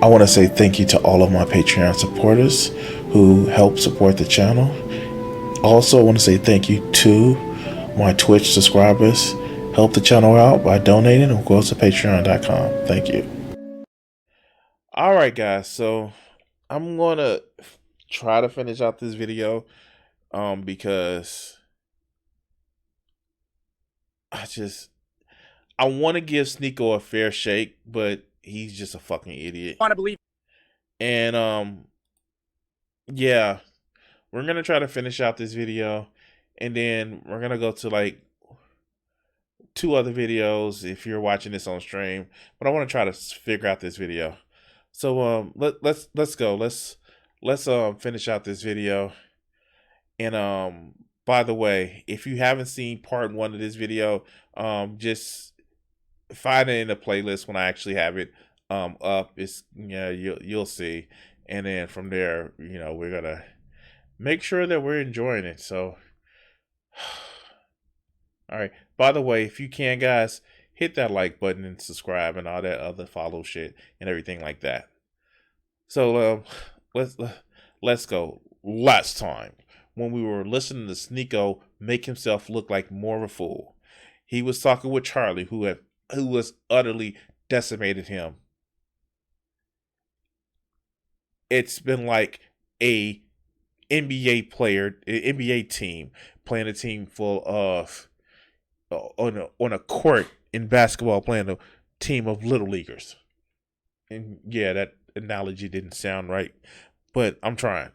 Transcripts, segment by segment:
I want to say thank you to all of my Patreon supporters who help support the channel. Also, I want to say thank you to my Twitch subscribers. Help the channel out by donating or go to patreon.com. Thank you. All right, guys. So I'm going to try to finish out this video because I want to give Sneako a fair shake, but he's just a fucking idiot. I want to believe. And yeah, we're gonna try to finish out this video, and then we're gonna go to like 2 other videos if you're watching this on stream. But I want to try to figure out this video. So let's go. Let's finish out this video. And by the way, if you haven't seen part 1 of this video, just find it in the playlist when I actually have it up. It's you'll see, and then from there, we're gonna make sure that we're enjoying it. So all right, by the way, if you can, guys, hit that like button and subscribe and all that other follow shit and everything like that. So let's go. Last time when we were listening to Sneako make himself look like more of a fool, he was talking with Charlie, who was utterly decimated him. It's been like a NBA player, an NBA team playing a team full of on a court in basketball playing a team of little leaguers. And yeah, that analogy didn't sound right, but I'm trying.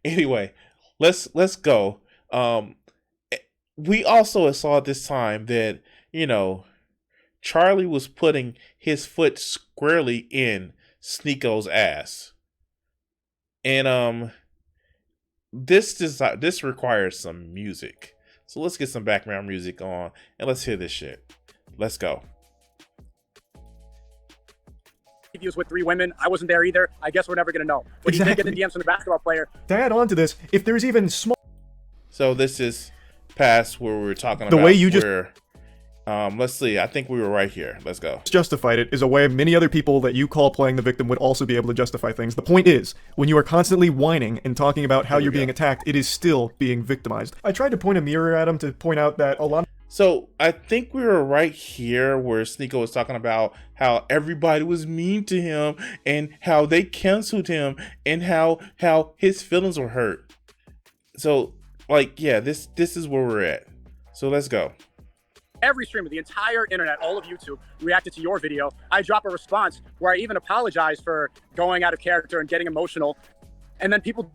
Anyway, let's go. We also saw at this time that Charlie was putting his foot squarely in Sneako's ass. And this requires some music. So let's get some background music on and let's hear this shit. Let's go. He was with 3 women. I wasn't there either. I guess we're never gonna know. But Exactly. he did get the DMs from the basketball player. To add on to this, if there's even small... So this is past where we were talking the about way you just... where, let's see. I think we were right here. Let's go. Justified it is a way many other people that you call playing the victim would also be able to justify things. The point is, when you are constantly whining and talking about how you're being attacked, it is still being victimized. I tried to point a mirror at him to point out that a lot... So I think we were right here where Sneako was talking about how everybody was mean to him and how they canceled him and how his feelings were hurt. So like, yeah, this is where we're at. So let's go. Every streamer, the entire internet, all of YouTube reacted to your video. I drop a response where I even apologize for going out of character and getting emotional. And then people...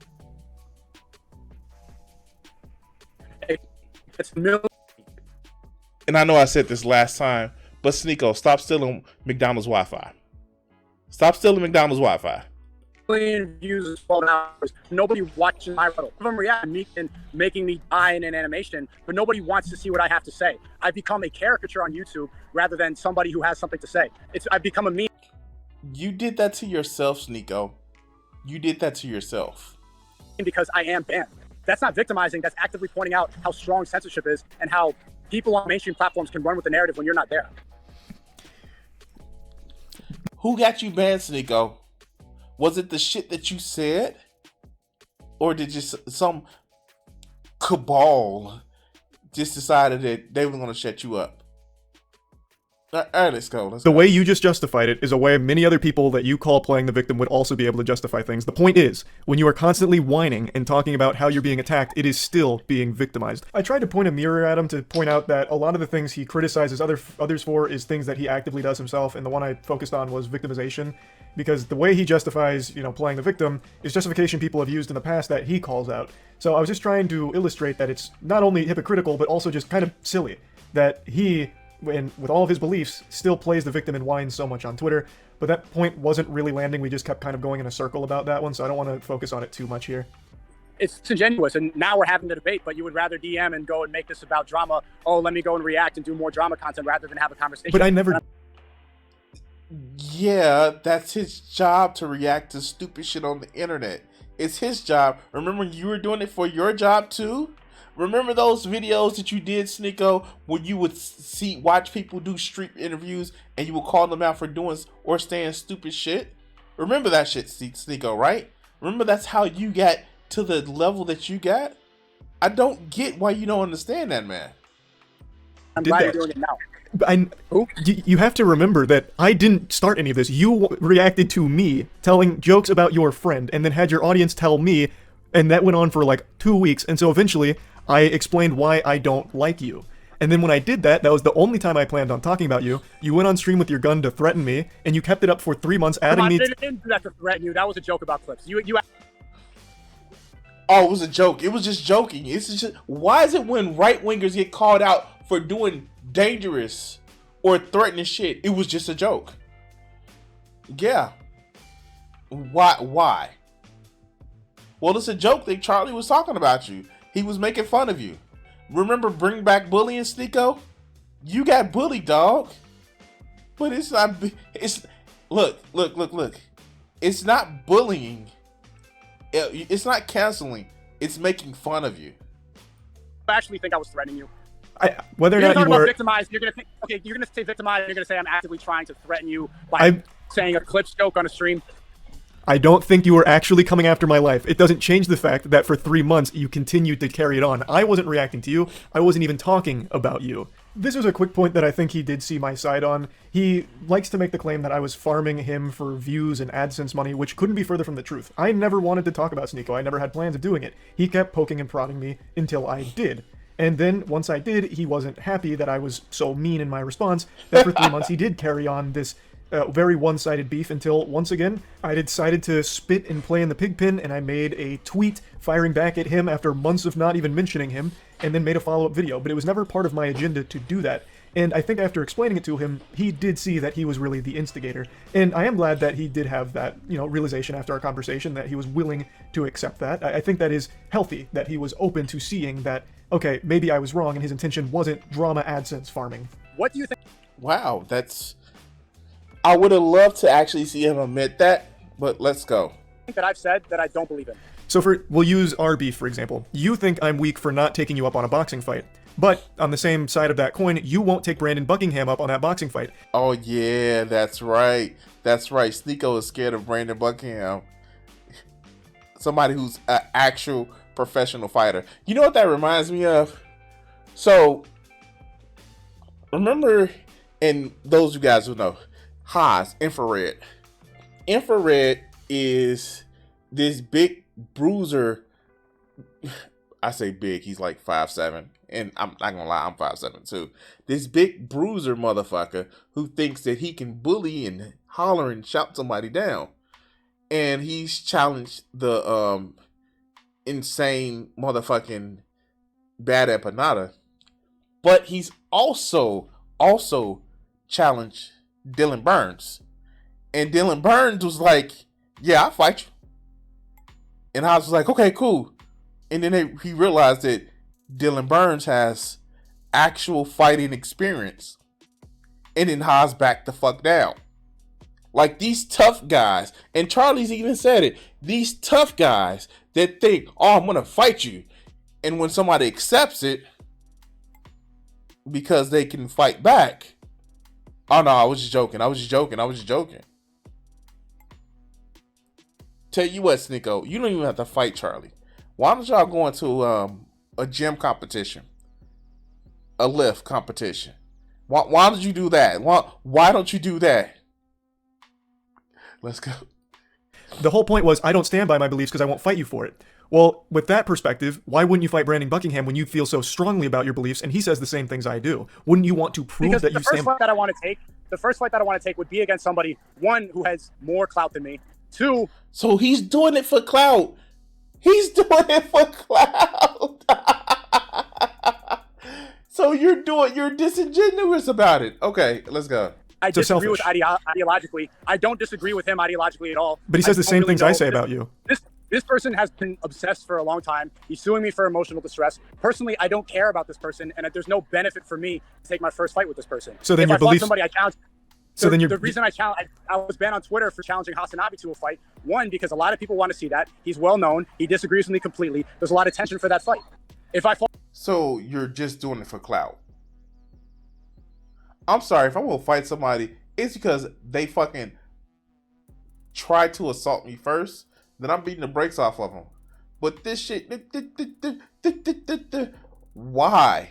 It's millions. And I know I said this last time, but Sneako, stop stealing McDonald's Wi-Fi. Stop stealing McDonald's Wi-Fi. Million views in 12 hours. Nobody watching my little. Some of them react me and making me die in an animation, but nobody wants to see what I have to say. I've become a caricature on YouTube rather than somebody who has something to say. I've become a meme. You did that to yourself, Sneako. You did that to yourself. Because I am banned. That's not victimizing. That's actively pointing out how strong censorship is and how people on mainstream platforms can run with the narrative when you're not there. Who got you banned, Sneako? Was it the shit that you said? Or did just some cabal just decided that they were going to shut you up? All right, let's go. The way you just justified it is a way many other people that you call playing the victim would also be able to justify things. The point is, when you are constantly whining and talking about how you're being attacked, it is still being victimized. I tried to point a mirror at him to point out that a lot of the things he criticizes others for is things that he actively does himself, and the one I focused on was victimization. Because the way he justifies, playing the victim is justification people have used in the past that he calls out. So I was just trying to illustrate that it's not only hypocritical, but also just kind of silly. That he, with all of his beliefs, still plays the victim and whines so much on Twitter. But that point wasn't really landing, we just kept kind of going in a circle about that one, so I don't want to focus on it too much here. It's disingenuous, and now we're having the debate, but you would rather DM and go and make this about drama. Oh, let me go and react and do more drama content rather than have a conversation. But I never... Yeah, that's his job to react to stupid shit on the internet. It's his job. Remember you were doing it for your job too? Remember those videos that you did, Sneako, when you would watch people do street interviews and you would call them out for doing or saying stupid shit? Remember that shit, Sneako, right? Remember that's how you got to the level that you got? I don't get why you don't understand that, man. I'm Did glad that. you're doing it now. You have to remember that I didn't start any of this. You reacted to me telling jokes about your friend, and then had your audience tell me, and that went on for like 2 weeks, and so eventually I explained why I don't like you. And then when I did that, that was the only time I planned on talking about you. You went on stream with your gun to threaten me, and you kept it up for 3 months, adding me. I didn't do that to threaten you. That was a joke about clips. You. Oh, it was a joke. It was just joking. It's just, why is it when right wingers get called out for doing dangerous or threatening shit, it was just a joke? Yeah. Why? Well, it's a joke that Charlie was talking about you. He was making fun of you. Remember Bring Back Bullying, Sneako? You got bullied, dog. But it's not, look. It's not bullying. It's not canceling. It's making fun of you. I actually think I was threatening you. Whether or You're not you were victimized. You're gonna say victimized. You're gonna say I'm actively trying to threaten you by saying a clips joke on a stream. I don't think you were actually coming after my life. It doesn't change the fact that for 3 months you continued to carry it on. I wasn't reacting to you. I wasn't even talking about you. This was a quick point that I think he did see my side on. He likes to make the claim that I was farming him for views and AdSense money, which couldn't be further from the truth. I never wanted to talk about Sneako. I never had plans of doing it. He kept poking and prodding me until I did. And then, once I did, he wasn't happy that I was so mean in my response that for 3 months he did carry on this very one-sided beef until, once again, I decided to spit and play in the pig pen, and I made a tweet firing back at him after months of not even mentioning him, and then made a follow-up video. But it was never part of my agenda to do that. And I think after explaining it to him, he did see that he was really the instigator. And I am glad that he did have that, realization after our conversation, that he was willing to accept that. I think that is healthy, that he was open to seeing that, okay, maybe I was wrong and his intention wasn't drama AdSense farming. What do you think? Wow, I would have loved to actually see him admit that, but let's go. That I've said that I don't believe in. So we'll use our beef, for example. You think I'm weak for not taking you up on a boxing fight. But on the same side of that coin, you won't take Brandon Buckingham up on that boxing fight. Oh yeah, that's right. Sneako is scared of Brandon Buckingham. Somebody who's an actual professional fighter. You know what that reminds me of? So, remember, and those of you guys who know, Haas, Infrared. Infrared is this big bruiser. I say big, he's like 5'7", and I'm not gonna lie, I'm 5'7" too. This big bruiser motherfucker who thinks that he can bully and holler and shout somebody down. And he's challenged the insane motherfucking Bad Empanada. But he's also challenged Dylan Burns. And Dylan Burns was like, yeah, I'll fight you. And I was like, okay, cool. And then he realized that Dylan Burns has actual fighting experience. And then Haas backed the fuck down. Like these tough guys, and Charlie's even said it, these tough guys that think, oh, I'm going to fight you. And when somebody accepts it, because they can fight back, oh no, I was just joking. Tell you what, Sneako, you don't even have to fight Charlie. Why don't y'all go into a gym competition? A lift competition. Why did you do that? Why don't you do that? Let's go. The whole point was, I don't stand by my beliefs because I won't fight you for it. Well, with that perspective, why wouldn't you fight Brandon Buckingham when you feel so strongly about your beliefs and he says the same things I do? Wouldn't you want to prove that you stand? The first fight that I want to take would be against somebody, one, who has more clout than me. Two. So he's doing it for clout. So you're disingenuous about it. Okay, let's go. I disagree with ideologically. I don't disagree with him ideologically at all. But he says the same things I say about you. This person has been obsessed for a long time. He's suing me for emotional distress. Personally, I don't care about this person, and there's no benefit for me to take my first fight with this person. So then if your I fought beliefs... somebody, I challenge. So then the reason I was banned on Twitter for challenging Hasanabi to a fight, one, because a lot of people want to see that. He's well known. He disagrees with me completely. There's a lot of tension for that fight. So you're just doing it for clout. I'm sorry, if I'm gonna fight somebody, it's because they fucking try to assault me first, then I'm beating the brakes off of him. But this shit, why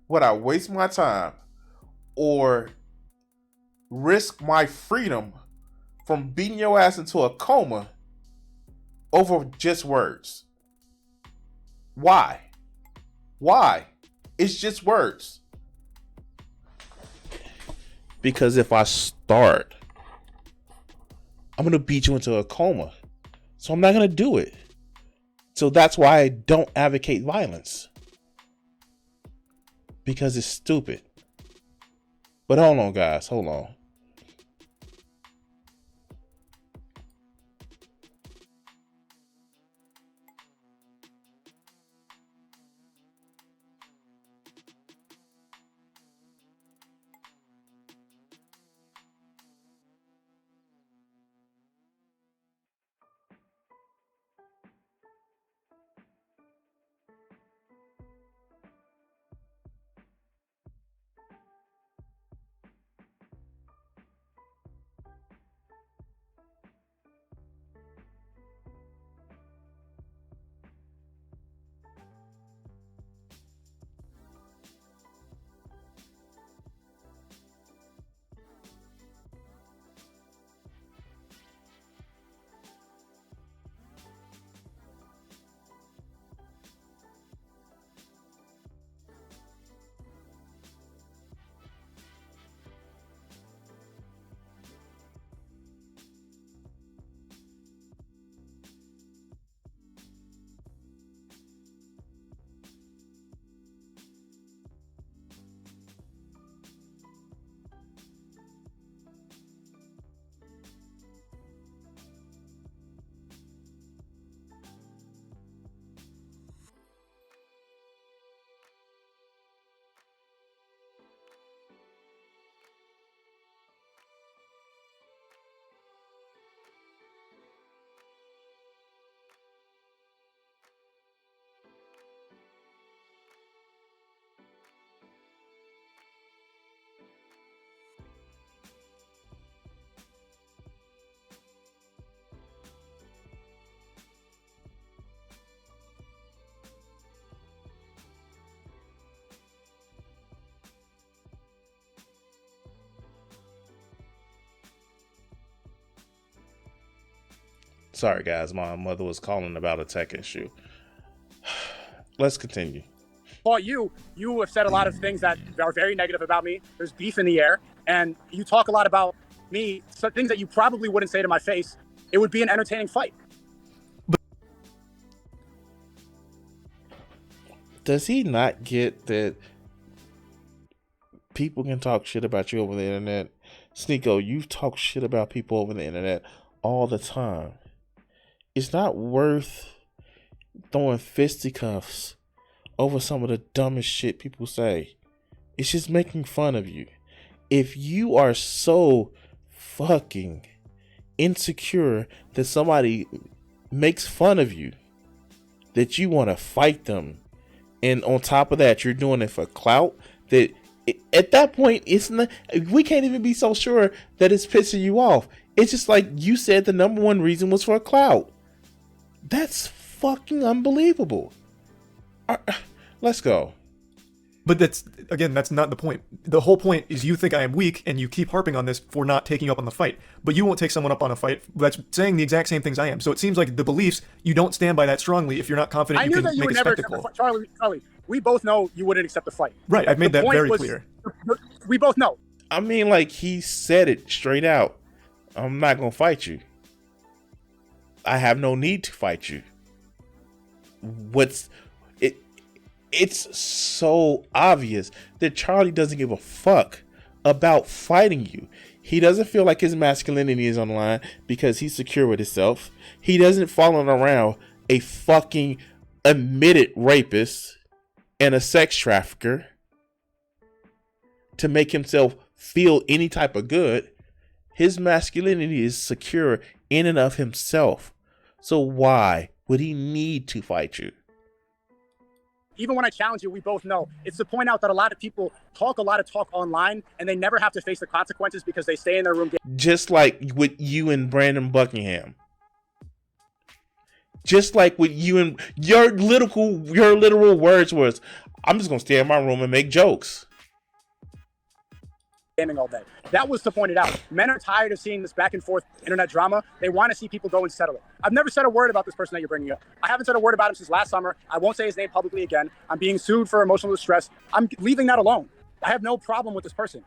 would I waste my time or risk my freedom from beating your ass into a coma over just words? Why? Why? It's just words. Because if I start, I'm going to beat you into a coma. So I'm not going to do it. So that's why I don't advocate violence. Because it's stupid. But hold on, guys. Hold on. Sorry, guys. My mother was calling about a tech issue. Let's continue. Paul, you have said a lot of things that are very negative about me. There's beef in the air, and you talk a lot about me, so things that you probably wouldn't say to my face. It would be an entertaining fight. Does he not get that people can talk shit about you over the internet? Sneako, you've talked shit about people over the internet all the time. It's not worth throwing fisticuffs over some of the dumbest shit people say. It's just making fun of you. If you are so fucking insecure that somebody makes fun of you, that you want to fight them, and on top of that, you're doing it for clout, that at that point, it's not, we can't even be so sure that it's pissing you off. It's just like you said the number one reason was for clout. That's fucking unbelievable. Let's go. But that's not the point. The whole point is you think I am weak, and you keep harping on this for not taking you up on the fight. But you won't take someone up on a fight that's saying the exact same things I am. So it seems like the beliefs, you don't stand by that strongly if you're not confident you can make a spectacle. Charlie, we both know you wouldn't accept the fight. Right, I've made that very clear. We both know. I mean, like, he said it straight out. I'm not going to fight you. I have no need to fight you. It's so obvious that Charlie doesn't give a fuck about fighting you. He doesn't feel like his masculinity is on the line because he's secure with himself. He doesn't follow around a fucking admitted rapist and a sex trafficker to make himself feel any type of good. His masculinity is secure in and of himself. So why would he need to fight you? Even when I challenge you, we both know it's to point out that a lot of people talk a lot of talk online and they never have to face the consequences because they stay in their room. Just like with you and Brandon Buckingham. Just like with you and your literal words was, I'm just gonna stay in my room and make jokes. Gaming all day. That was to point it out. Men are tired of seeing this back and forth internet drama. They want to see people go and settle it. I've never said a word about this person that you're bringing up. I haven't said a word about him since last summer. I won't say his name publicly again. I'm being sued for emotional distress. I'm leaving that alone. I have no problem with this person.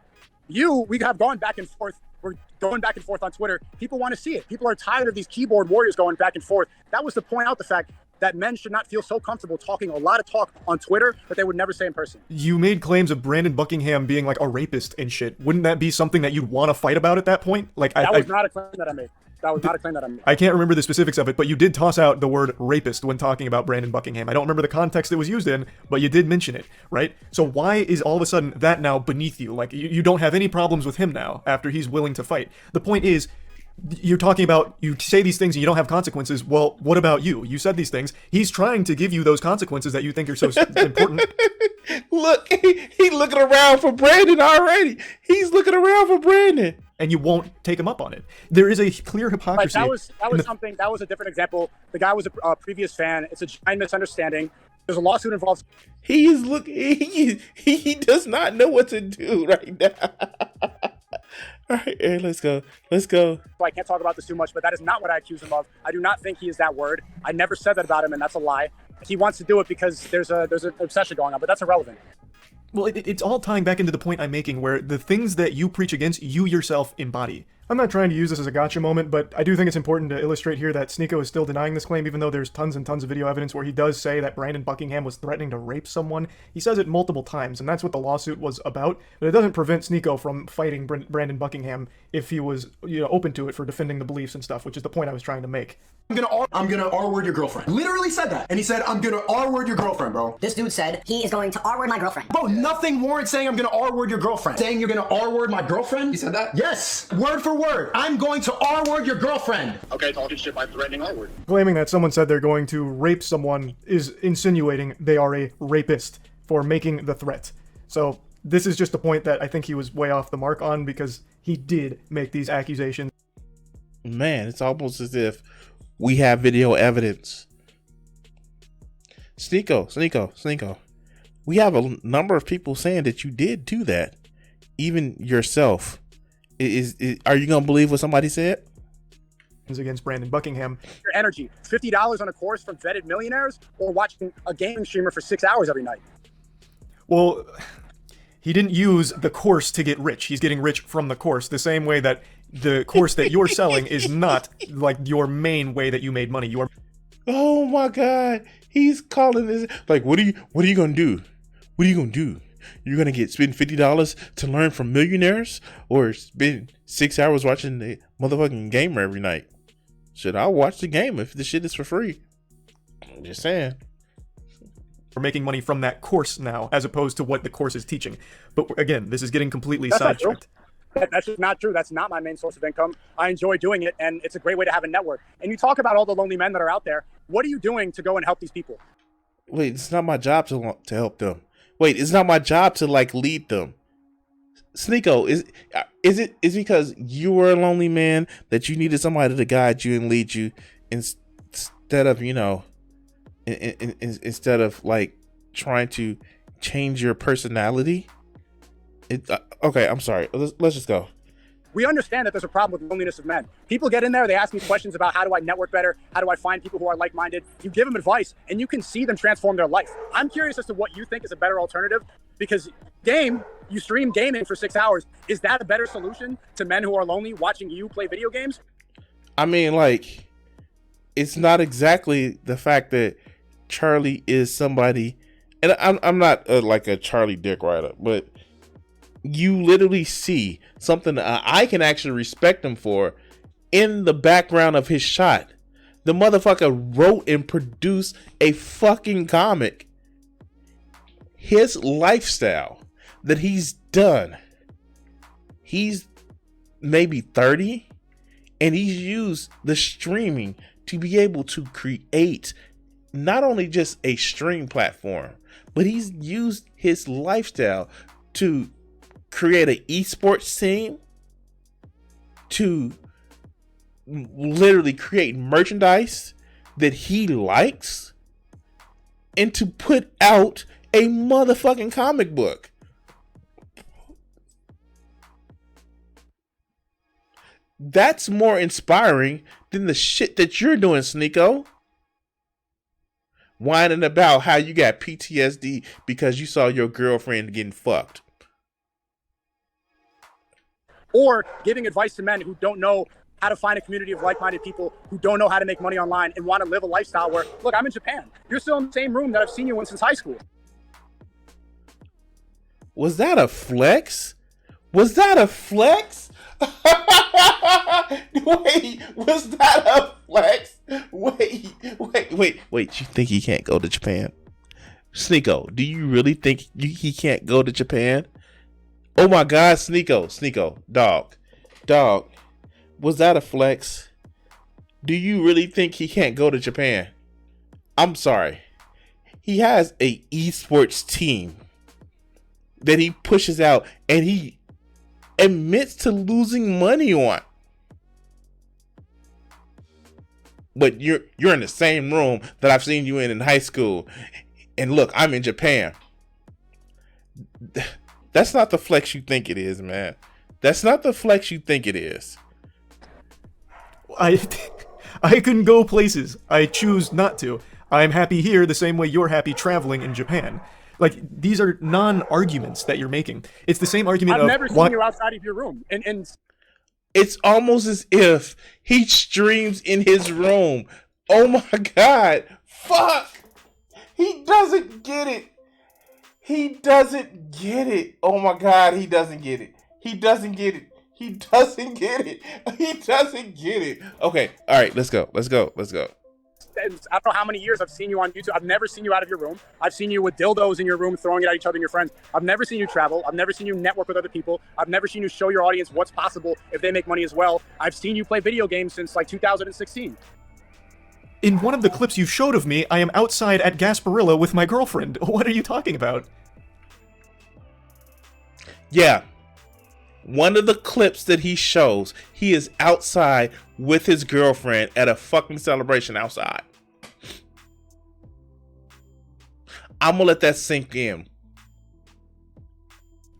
We have gone back and forth. We're going back and forth on Twitter. People want to see it. People are tired of these keyboard warriors going back and forth. That was to point out the fact that men should not feel so comfortable talking a lot of talk on Twitter that they would never say in person. You made claims of Brandon Buckingham being like a rapist and shit. Wouldn't that be something that you'd want to fight about at that point? Like that was not a claim that I made. That was not a claim that I made. I can't remember the specifics of it, but you did toss out the word rapist when talking about Brandon Buckingham. I don't remember the context it was used in, but you did mention it, right? So why is all of a sudden that now beneath you? Like, you don't have any problems with him now after he's willing to fight. The point is, you're talking about, you say these things and you don't have consequences. Well, what about you? You said these things. He's trying to give you those consequences that you think are so important. Look, he's looking around for Brandon already. He's looking around for Brandon. And you won't take him up on it. There is a clear hypocrisy. That was something. That was a different example. The guy was a previous fan. It's a giant misunderstanding. There's a lawsuit involved. He is looking. He does not know what to do right now. All right, Aaron, let's go. Let's go. So I can't talk about this too much, but that is not what I accuse him of. I do not think he is that word. I never said that about him, and that's a lie. He wants to do it because there's an obsession going on, but that's irrelevant. Well, it's all tying back into the point I'm making, where the things that you preach against, you yourself embody. I'm not trying to use this as a gotcha moment, but I do think it's important to illustrate here that Sneako is still denying this claim, even though there's tons and tons of video evidence where he does say that Brandon Buckingham was threatening to rape someone. He says it multiple times, and that's what the lawsuit was about, but it doesn't prevent Sneako from fighting Brandon Buckingham if he was, open to it for defending the beliefs and stuff, which is the point I was trying to make. I'm gonna R-word your girlfriend. Literally said that. And he said, I'm gonna R-word your girlfriend, bro. This dude said he is going to R-word my girlfriend. Bro, nothing warrants saying I'm gonna R-word your girlfriend. Saying you're gonna R-word my girlfriend? He said that? Yes, word for word. I'm going to R-word your girlfriend. Okay, talking shit by threatening R-word. Claiming that someone said they're going to rape someone is insinuating they are a rapist for making the threat. So this is just a point that I think he was way off the mark on, because he did make these accusations. Man, it's almost as if we have video evidence. Sneako. We have a number of people saying that you did do that. Even yourself. Are you gonna believe what somebody said? Against Brandon Buckingham. Your energy. $50 on a course from vetted millionaires, or watching a gaming streamer for 6 hours every night? Well, he didn't use the course to get rich. He's getting rich from the course, the same way that the course that you're selling is not like your main way that you made money. Oh my God, he's calling this like, what are you gonna do? What are you gonna do? You're gonna spend $50 to learn from millionaires, or spend 6 hours watching the motherfucking gamer every night? Should I watch the game if the shit is for free? I'm just saying. We're making money from that course now, as opposed to what the course is teaching. But again, this is getting completely sidetracked. That's just not true. That's not my main source of income. I enjoy doing it, and it's a great way to have a network. And you talk about all the lonely men that are out there. What are you doing to go and help these people? Wait, it's not my job to help them. Wait, it's not my job to lead them. Sneako, is it because you were a lonely man that you needed somebody to guide you and lead you instead of instead of like trying to change your personality? Okay, I'm sorry. Let's just go. We understand that there's a problem with the loneliness of men. People get in there, they ask me questions about how do I network better? How do I find people who are like-minded? You give them advice, and you can see them transform their life. I'm curious as to what you think is a better alternative, because you stream gaming for 6 hours. Is that a better solution to men who are lonely watching you play video games? I mean, like, it's not exactly the fact that Charlie is somebody, and I'm not like a Charlie dick rider, but you literally see something that I can actually respect him for in the background of his shot. The motherfucker wrote and produced a fucking comic. His lifestyle that he's done. He's maybe 30, and he's used the streaming to be able to create not only just a stream platform, but he's used his lifestyle to create an esports team, to literally create merchandise that he likes, and to put out a motherfucking comic book. That's more inspiring than the shit that you're doing, Sneako. Whining about how you got PTSD because you saw your girlfriend getting fucked. Or giving advice to men who don't know how to find a community of like-minded people who don't know how to make money online and want to live a lifestyle where, look, I'm in Japan. You're still in the same room that I've seen you in since high school. Was that a flex? Was that a flex? Wait, was that a flex? Wait. You think he can't go to Japan? Sneako, do you really think he can't go to Japan? Oh my God, Sneako, dog. Was that a flex? Do you really think he can't go to Japan? I'm sorry. He has a esports team that he pushes out and he admits to losing money on. But you're in the same room that I've seen you in high school. And look, I'm in Japan. That's not the flex you think it is, man. That's not the flex you think it is. I can go places. I choose not to. I'm happy here the same way you're happy traveling in Japan. Like, these are non-arguments that you're making. It's the same argument I've never seen you outside of your room. And it's almost as if he streams in his room. Oh my God. Fuck. He doesn't get it. He doesn't get it. Oh my God. He doesn't get it. He doesn't get it. He doesn't get it. He doesn't get it. Okay. All right. Let's go. I don't know how many years I've seen you on YouTube. I've never seen you out of your room. I've seen you with dildos in your room, throwing it at each other and your friends. I've never seen you travel. I've never seen you network with other people. I've never seen you show your audience what's possible if they make money as well. I've seen you play video games since like 2016. In one of the clips you showed of me, I am outside at Gasparilla with my girlfriend. What are you talking about? Yeah. One of the clips that he shows, he is outside with his girlfriend at a fucking celebration outside. I'm gonna let that sink in.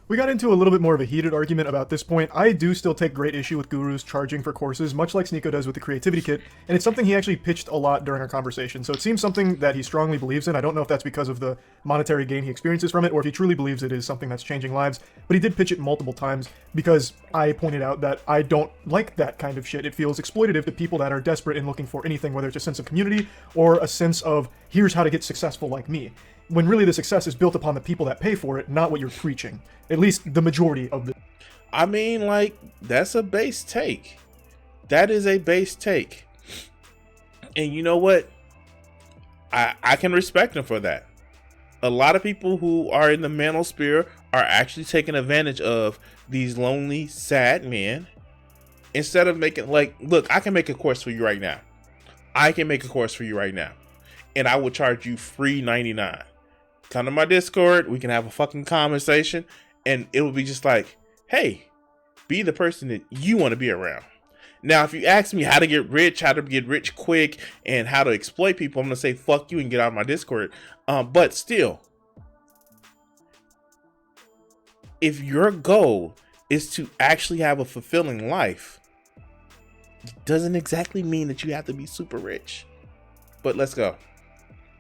We got into a little bit more of a heated argument about this point. I do still take great issue with gurus charging for courses, much like Sneako does with the creativity kit, and it's something he actually pitched a lot during our conversation, so it seems something that he strongly believes in. I don't know if that's because of the monetary gain he experiences from it, or if he truly believes it is something that's changing lives, but he did pitch it multiple times because I pointed out that I don't like that kind of shit. It feels exploitative to people that are desperate and looking for anything, whether it's a sense of community or a sense of, here's how to get successful like me. When really the success is built upon the people that pay for it, not what you're preaching. At least the majority of the... I mean, like, that's a base take. That is a base take. And you know what? I can respect him for that. A lot of people who are in the manosphere are actually taking advantage of these lonely, sad men. Instead of making, like, look, I can make a course for you right now. And I will charge you free 99. Come to my Discord, we can have a fucking conversation, and it will be just like, hey, be the person that you want to be around. Now, if you ask me how to get rich quick, and how to exploit people, I'm going to say, fuck you and get out of my Discord. But still, if your goal is to actually have a fulfilling life, it doesn't exactly mean that you have to be super rich. But let's go.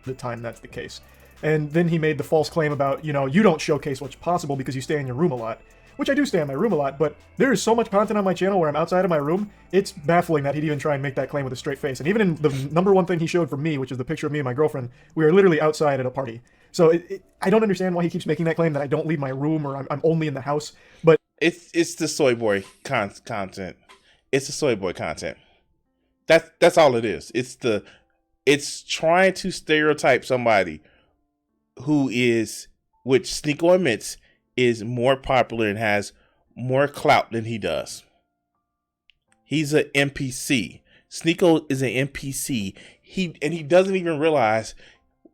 The time that's the case. And then he made the false claim about, you know, you don't showcase what's possible because you stay in your room a lot. Which I do stay in my room a lot, but there is so much content on my channel where I'm outside of my room, it's baffling that he'd even try and make that claim with a straight face. And even in the number one thing he showed for me, which is the picture of me and my girlfriend, we are literally outside at a party. So I don't understand why he keeps making that claim that I don't leave my room or I'm only in the house, but... It's the soy boy content. It's the soy boy content. That's all it is. It's trying to stereotype somebody who is, which Sneako admits, is more popular and has more clout than he does. He's an NPC. Sneako is an NPC. He doesn't even realize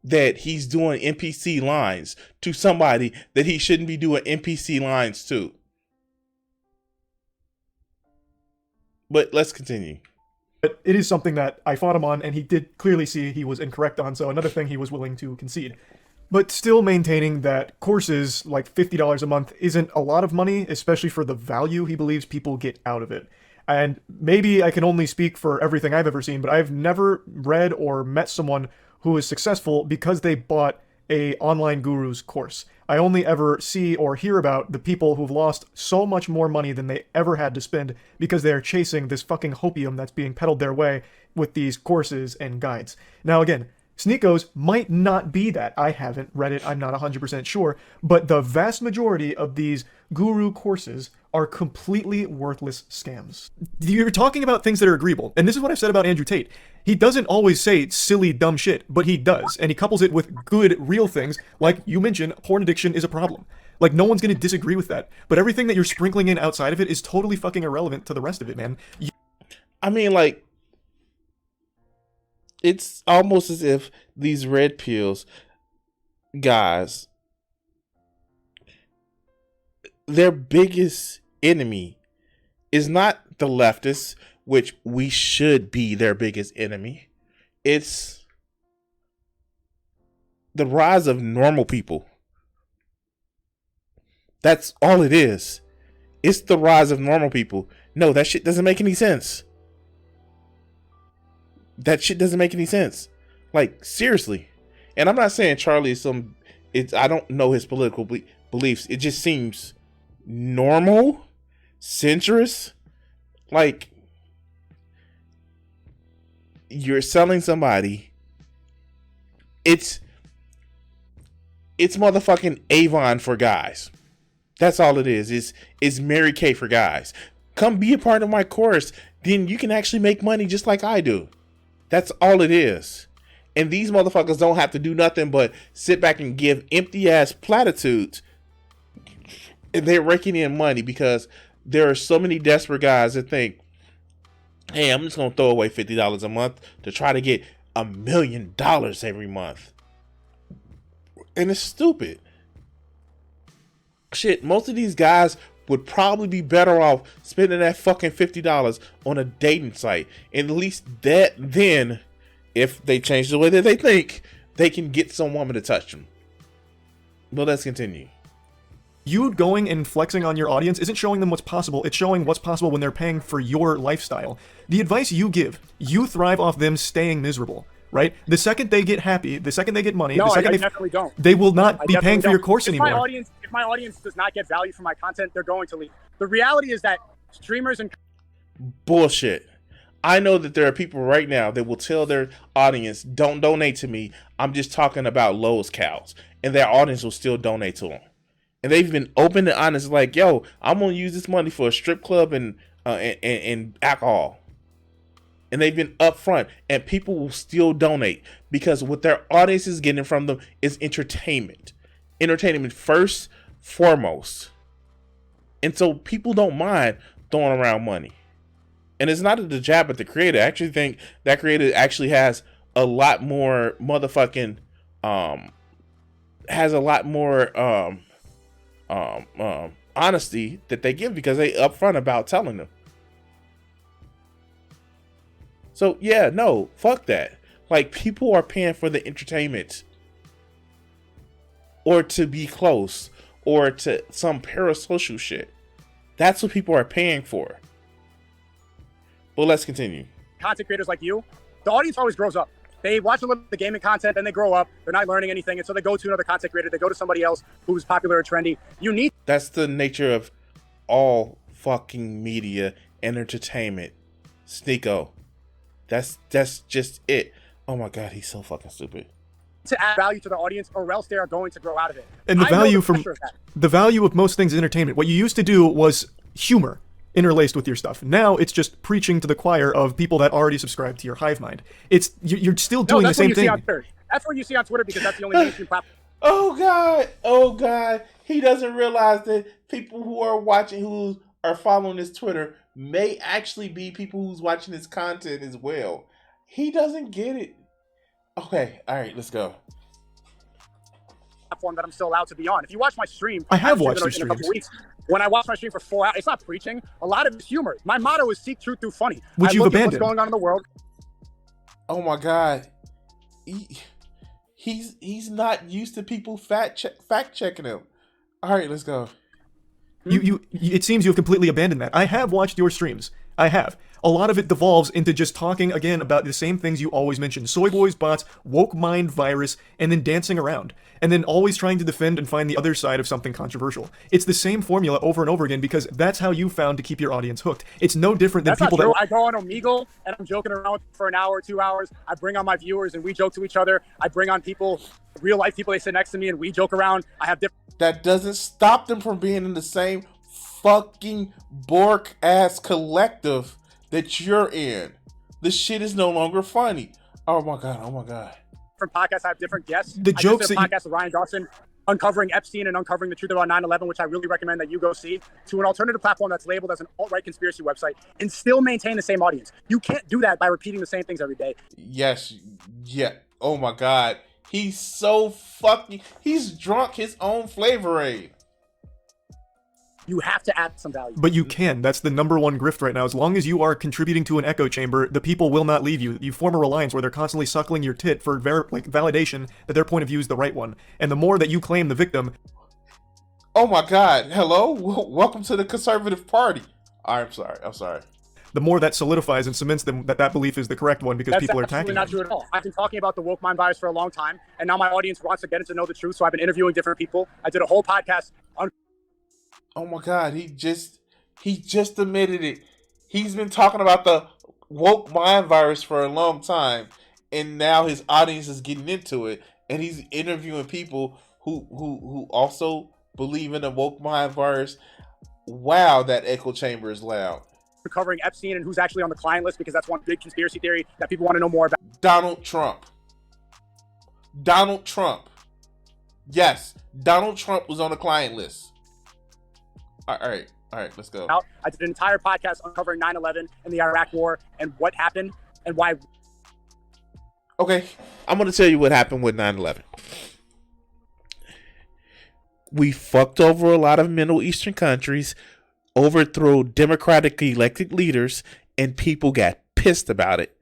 that he's doing NPC lines to somebody that he shouldn't be doing NPC lines to. But let's continue. But it is something that I fought him on, and he did clearly see he was incorrect on, so another thing he was willing to concede. But still maintaining that courses like $50 a month isn't a lot of money, especially for the value he believes people get out of it. And maybe I can only speak for everything I've ever seen, but I've never read or met someone who is successful because they bought a online guru's course. I only ever see or hear about the people who've lost so much more money than they ever had to spend because they are chasing this fucking hopium that's being peddled their way with these courses and guides. Now again, Sneako's might not be that. I haven't read it, I'm not 100% sure, but the vast majority of these guru courses are completely worthless scams. You're talking about things that are agreeable, and this is what I've said about Andrew Tate. He doesn't always say silly, dumb shit, but he does, and he couples it with good, real things, like you mentioned, porn addiction is a problem. Like, no one's gonna disagree with that, but everything that you're sprinkling in outside of it is totally fucking irrelevant to the rest of it, man. I mean, like, it's almost as if these red pills guys, their biggest enemy is not the leftists, which we should be their biggest enemy. It's the rise of normal people. That's all it is. It's the rise of normal people. No, that shit doesn't make any sense. That shit doesn't make any sense. Like, seriously. And I'm not saying Charlie is I don't know his political beliefs. It just seems normal, centrist. Like, you're selling somebody. It's motherfucking Avon for guys. That's all it is. It's Mary Kay for guys. Come be a part of my course. Then you can actually make money just like I do. That's all it is. And these motherfuckers don't have to do nothing but sit back and give empty ass platitudes. And they're raking in money because there are so many desperate guys that think, hey, I'm just going to throw away $50 a month to try to get $1 million every month. And it's stupid. Shit, most of these guys would probably be better off spending that fucking $50 on a dating site. And at least then, if they change the way that they think, they can get some woman to touch them. But let's continue. You going and flexing on your audience isn't showing them what's possible, it's showing what's possible when they're paying for your lifestyle. The advice you give, you thrive off them staying miserable, right? The second they get happy, the second they get money, No, the second I definitely don't. they will not be paying for your course If anymore. If my audience does not get value from my content, they're going to leave. The reality is that streamers and Bullshit. I know that there are people right now that will tell their audience, don't donate to me. I'm just talking about Lowe's cows. And their audience will still donate to them. And they've been open and honest, like, yo, I'm going to use this money for a strip club and alcohol. And they've been upfront, and people will still donate because what their audience is getting from them is entertainment. Entertainment first, foremost. And so people don't mind throwing around money. And it's not a jab at the creator. I actually think that creator actually has a lot more motherfucking, honesty that they give because they upfront about telling them. So yeah, no, fuck that. Like, people are paying for the entertainment, or to be close, or to some parasocial shit. That's what people are paying for. Well, let's continue. content creators like you, the audience always grows up. They watch a little of the gaming content, then they grow up. They're not learning anything, and so they go to another content creator. They go to somebody else who's popular or trendy. You need. That's the nature of all fucking media and entertainment. Sneako. That's just it. Oh my god, he's so fucking stupid. To add value to the audience, or else they are going to grow out of it. And the value of most things is entertainment. What you used to do was humor interlaced with your stuff. Now it's just preaching to the choir of people that already subscribe to your hive mind. It's you're still doing the same thing. That's what you see on Twitter because that's the only mainstream platform. Oh god, he doesn't realize that people who are watching, who are following his Twitter, may actually be people who's watching his content as well. He doesn't get it. Okay, all right, let's go. platform that I'm still allowed to be on. If you watch my stream, I have watched in your a couple streams. weeks. When I watch my stream for 4 hours, it's not preaching. A lot of it's humor. My motto is seek truth through funny. Which I you've look at abandoned. what's going on in the world. Oh my God, he's not used to people fact checking him. All right, let's go. It seems you have completely abandoned that. I have watched your streams. I have. A lot of it devolves into just talking again about the same things you always mention. Soy boys, bots, woke mind virus, and then dancing around. And then always trying to defend and find the other side of something controversial. It's the same formula over and over again because that's how you found to keep your audience hooked. It's no different than That's people not true. that... I go on Omegle and I'm joking around for an hour, 2 hours. I bring on my viewers and we joke to each other. I bring on people, real life people, they sit next to me and we joke around. I have different... That doesn't stop them from being in the same fucking Bork ass collective that you're in. This shit is no longer funny. Oh my God, oh my God. Different podcasts, I have different guests. The jokes I just did a podcast with Ryan Dawson, uncovering Epstein and uncovering the truth about 9/11, which I really recommend that you go see, to an alternative platform that's labeled as an alt-right conspiracy website and still maintain the same audience. You can't do that by repeating the same things every day. Yes, yeah. Oh my God. He's so fucking... He's drunk his own Flavor Aid. You have to add some value. But you can. That's the number one grift right now. As long as you are contributing to an echo chamber, the people will not leave you. You form a reliance where they're constantly suckling your tit for validation that their point of view is the right one. And the more that you claim the victim... Oh my God. Hello? Welcome to the conservative party. I'm sorry. The more that solidifies and cements them that belief is the correct one because people are attacking That's absolutely not true at all. I've been talking about the woke mind virus for a long time, and now my audience wants to get to know the truth, so I've been interviewing different people. I did a whole podcast on... Oh my God, he just admitted it. He's been talking about the woke mind virus for a long time, and now his audience is getting into it, and he's interviewing people who also believe in the woke mind virus. Wow, that echo chamber is loud. Covering Epstein and who's actually on the client list, because that's one big conspiracy theory that people want to know more about. Donald Trump. Yes, Donald Trump was on the client list. All right, let's go. I did an entire podcast uncovering 9/11 and the Iraq War and what happened and why. Okay, I'm going to tell you what happened with 9/11. We fucked over a lot of Middle Eastern countries, overthrew democratically elected leaders, and people got pissed about it.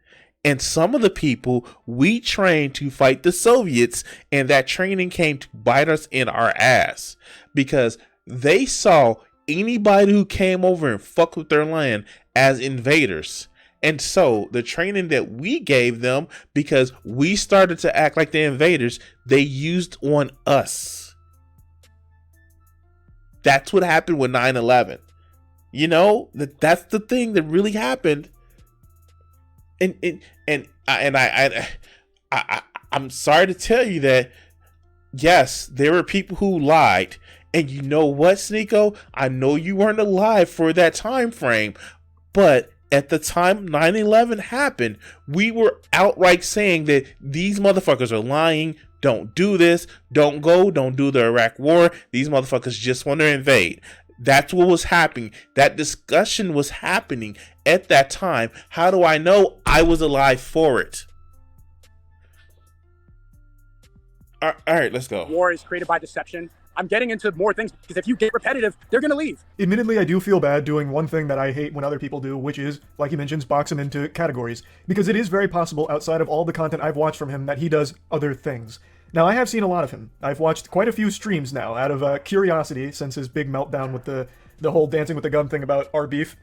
And some of the people we trained to fight the Soviets, and that training came to bite us in our ass because they saw anybody who came over and fucked with their land as invaders. And so the training that we gave them, because we started to act like the invaders, they used on us. That's what happened with 9/11. You know, that's the thing that really happened. I'm sorry to tell you that, yes, there were people who lied. And you know what, Sneako? I know you weren't alive for that time frame, but at the time 9/11 happened, we were outright saying that these motherfuckers are lying. Don't do this. Don't go. Don't do the Iraq War. These motherfuckers just want to invade. That's what was happening. That discussion was happening at that time. How do I know? I was alive for it. All right, let's go. War is created by deception. I'm getting into more things because if you get repetitive, they're going to leave. Admittedly, I do feel bad doing one thing that I hate when other people do, which is, like he mentions, box him into categories. Because it is very possible, outside of all the content I've watched from him, that he does other things. Now, I have seen a lot of him. I've watched quite a few streams now, out of curiosity, since his big meltdown with the whole dancing with the gun thing about our beef.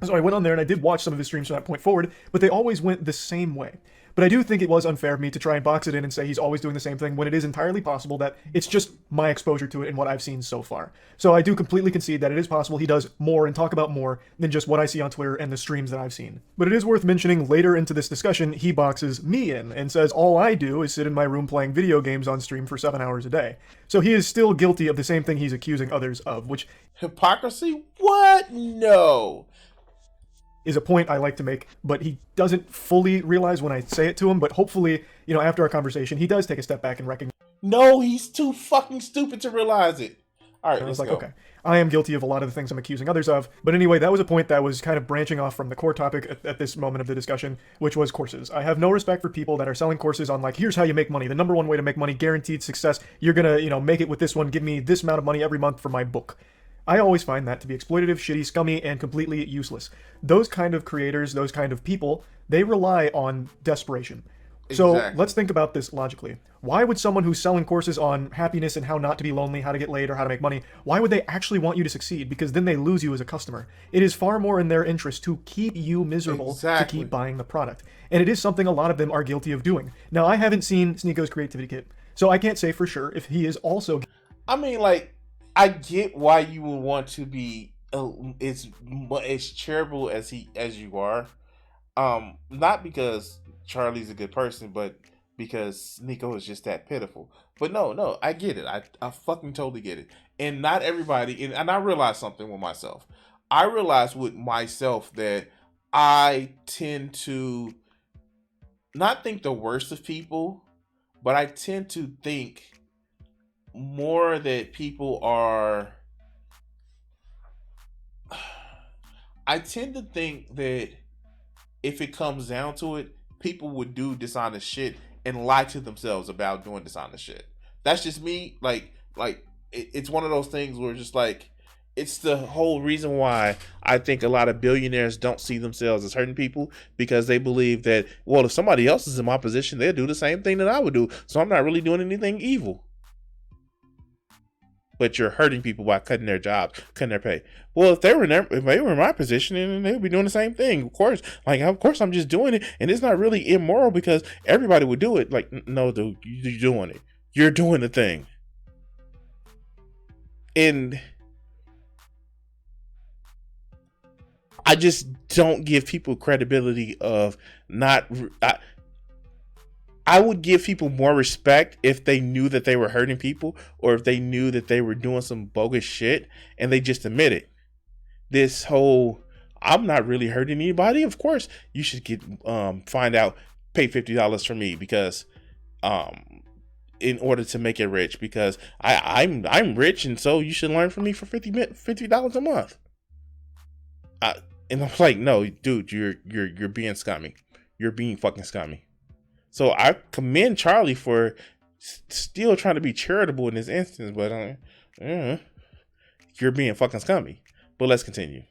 So I went on there and I did watch some of his streams from that point forward, but they always went the same way. But I do think it was unfair of me to try and box it in and say he's always doing the same thing when it is entirely possible that it's just my exposure to it and what I've seen so far. So I do completely concede that it is possible he does more and talk about more than just what I see on Twitter and the streams that I've seen. But it is worth mentioning later into this discussion, he boxes me in and says all I do is sit in my room playing video games on stream for 7 hours a day. So he is still guilty of the same thing he's accusing others of, which... Hypocrisy? What? No. Is a point I like to make, but he doesn't fully realize when I say it to him, but hopefully, you know, after our conversation, he does take a step back and recognize. No, he's too fucking stupid to realize it. All right, And I was let's like, go. okay, I am guilty of a lot of the things I'm accusing others of. But anyway, that was a point that was kind of branching off from the core topic at this moment of the discussion, which was courses. I have no respect for people that are selling courses on like, here's how you make money. The number one way to make money, guaranteed success. You're gonna, make it with this one. Give me this amount of money every month for my book. I always find that to be exploitative, shitty, scummy, and completely useless. Those kind of creators, those kind of people, they rely on desperation. So Exactly. let's think about this logically. Why would someone who's selling courses on happiness and how not to be lonely, how to get laid, or how to make money, why would they actually want you to succeed? Because then they lose you as a customer. It is far more in their interest to keep you miserable Exactly. to keep buying the product. And it is something a lot of them are guilty of doing. Now, I haven't seen Sneako's creativity kit, so I can't say for sure if he is also... I mean, like, I get why you would want to be as charitable as you are. Not because Charlie's a good person, but because Sneako is just that pitiful. But no, I get it. I fucking totally get it. And not everybody, and I realize something with myself. I realize with myself that I tend to not think the worst of people, but I tend to think more that people are... I tend to think that if it comes down to it, people would do dishonest shit and lie to themselves about doing dishonest shit. That's just me. It's one of those things where just like, it's the whole reason why I think a lot of billionaires don't see themselves as hurting people, because they believe that, well, if somebody else is in my position, they'll do the same thing that I would do. So I'm not really doing anything evil. But you're hurting people by cutting their jobs, cutting their pay. Well, if they were in my position, then they would be doing the same thing. Of course, I'm just doing it, and it's not really immoral because everybody would do it. Like, no, dude, you're doing it. You're doing the thing. And I just don't give people credibility of not... I would give people more respect if they knew that they were hurting people, or if they knew that they were doing some bogus shit and they just admit it. This whole, I'm not really hurting anybody. Of course, you should find out, pay $50 for me because, in order to make it rich, because I'm rich, and so you should learn from me for $50 a month. And I'm like, no, dude, you're being scummy. You're being fucking scummy. So I commend Charlie for still trying to be charitable in this instance, but you're being fucking scummy. But let's continue.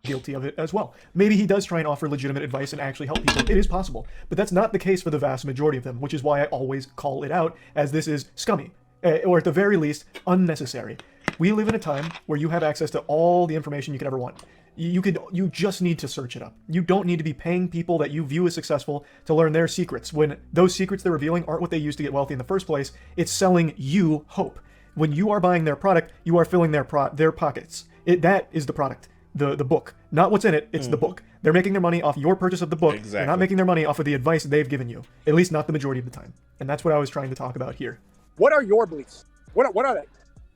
Guilty of it as well. Maybe he does try and offer legitimate advice and actually help people. It is possible. But that's not the case for the vast majority of them, which is why I always call it out as this is scummy, or at the very least, unnecessary. We live in a time where you have access to all the information you could ever want. You just need to search it up. You don't need to be paying people that you view as successful to learn their secrets, when those secrets they're revealing aren't what they used to get wealthy in the first place. It's selling you hope. When you are buying their product, you are filling their pockets. That is the product, the book. Not what's in it, it's the book. They're making their money off your purchase of the book. Exactly. They're not making their money off of the advice they've given you. At least not the majority of the time. And that's what I was trying to talk about here. What are your beliefs? What are they?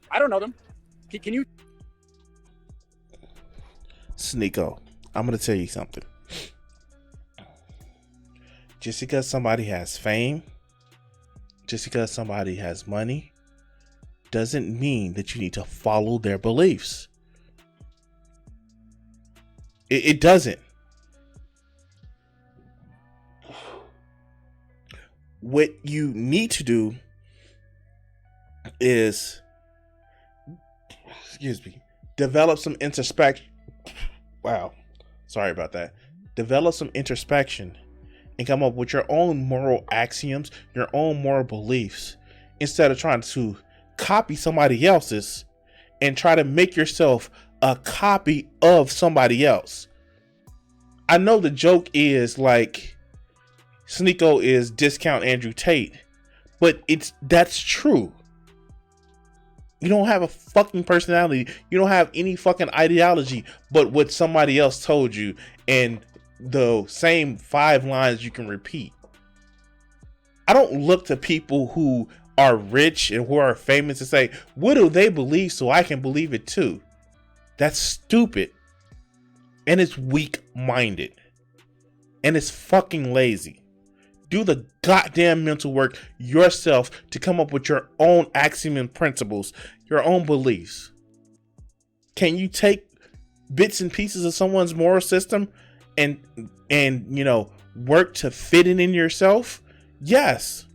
I don't know them. Can you? Sneako, I'm going to tell you something. Just because somebody has fame, just because somebody has money, doesn't mean that you need to follow their beliefs. It doesn't. What you need to do is, develop some introspection. Wow. Sorry about that. Develop some introspection and come up with your own moral axioms, your own moral beliefs, instead of trying to copy somebody else's and try to make yourself a copy of somebody else. I know the joke is like Sneako is discount Andrew Tate, but that's true. You don't have a fucking personality. You don't have any fucking ideology but what somebody else told you, and the same 5 lines you can repeat. I don't look to people who are rich and who are famous and say, what do they believe so I can believe it too? That's stupid. And it's weak-minded. And it's fucking lazy. Do the goddamn mental work yourself to come up with your own axiom and principles, your own beliefs. Can you take bits and pieces of someone's moral system and work to fit it in yourself? Yes.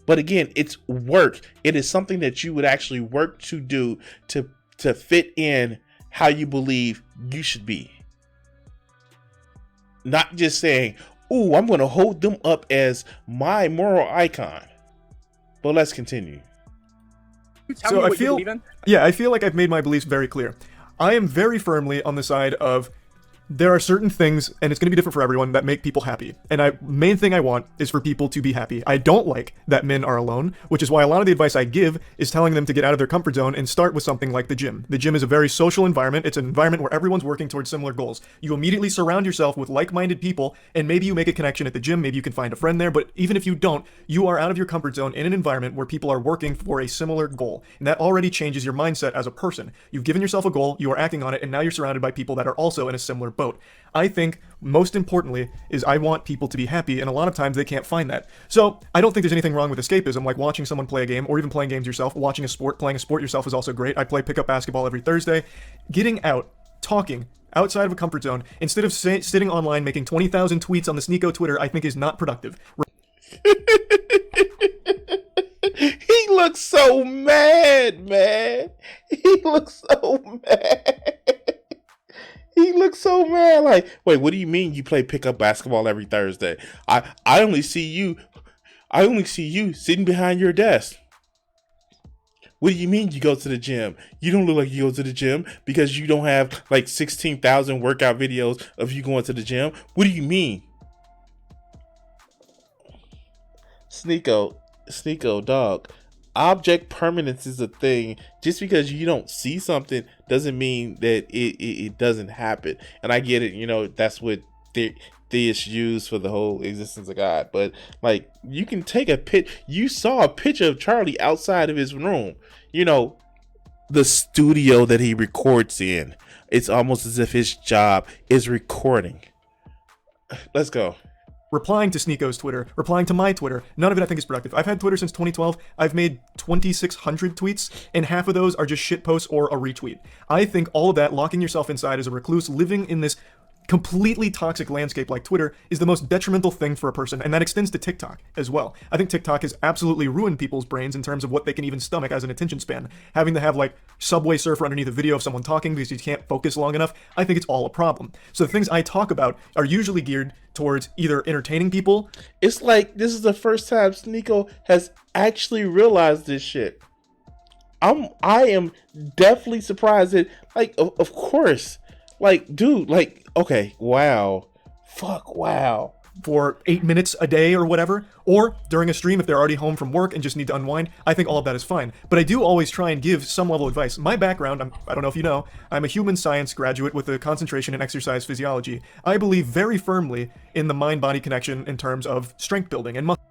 But again, it's work. It is something that you would actually work to do to fit in how you believe you should be. Not just saying, "Ooh, I'm going to hold them up as my moral icon." But let's continue. Tell me what you believe in. Yeah, I feel like I've made my beliefs very clear. I am very firmly on the side of there are certain things, and it's going to be different for everyone, that make people happy. And main thing I want is for people to be happy. I don't like that men are alone, which is why a lot of the advice I give is telling them to get out of their comfort zone and start with something like the gym. The gym is a very social environment. It's an environment where everyone's working towards similar goals. You immediately surround yourself with like-minded people, and maybe you make a connection at the gym, maybe you can find a friend there, but even if you don't, you are out of your comfort zone in an environment where people are working for a similar goal. And that already changes your mindset as a person. You've given yourself a goal, you are acting on it, and now you're surrounded by people that are also in a similar boat. I think most importantly is I want people to be happy, and a lot of times they can't find that. So I don't think there's anything wrong with escapism, like watching someone play a game or even playing games yourself. Watching a sport, playing a sport yourself is also great. I play pickup basketball every Thursday. Getting out, talking outside of a comfort zone instead of sitting online making 20,000 tweets on the Sneako Twitter, I think is not productive. He looks so mad, man. He looks so mad. He looks so mad. Like, wait, what do you mean you play pickup basketball every Thursday? I only see you sitting behind your desk. What do you mean you go to the gym? You don't look like you go to the gym because you don't have like 16,000 workout videos of you going to the gym. What do you mean? Sneako, dog. Object permanence is a thing. Just because you don't see something doesn't mean that it doesn't happen. And I get it, that's what theists use for the whole existence of God. But like, you can take a you saw a picture of Charlie outside of his room. The studio that he records in. It's almost as if his job is recording. Let's go. Replying to Sneako's Twitter, replying to my Twitter, none of it I think is productive. I've had Twitter since 2012. I've made 2,600 tweets, and half of those are just shit posts or a retweet. I think all of that, locking yourself inside as a recluse, living in this completely toxic landscape like Twitter, is the most detrimental thing for a person, and that extends to TikTok as well. I think TikTok has absolutely ruined people's brains in terms of what they can even stomach as an attention span. Having to have like Subway Surfer underneath a video of someone talking because you can't focus long enough, I think it's all a problem. So the things I talk about are usually geared towards either entertaining people. It's like this is the first time Sneako has actually realized this shit. I am definitely surprised that, like, of course, like, dude, like, okay, wow, fuck, wow. For 8 minutes a day or whatever, or during a stream if they're already home from work and just need to unwind, I think all of that is fine. But I do always try and give some level of advice. My background, I don't know if you know, I'm a human science graduate with a concentration in exercise physiology. I believe very firmly in the mind-body connection in terms of strength building and muscle.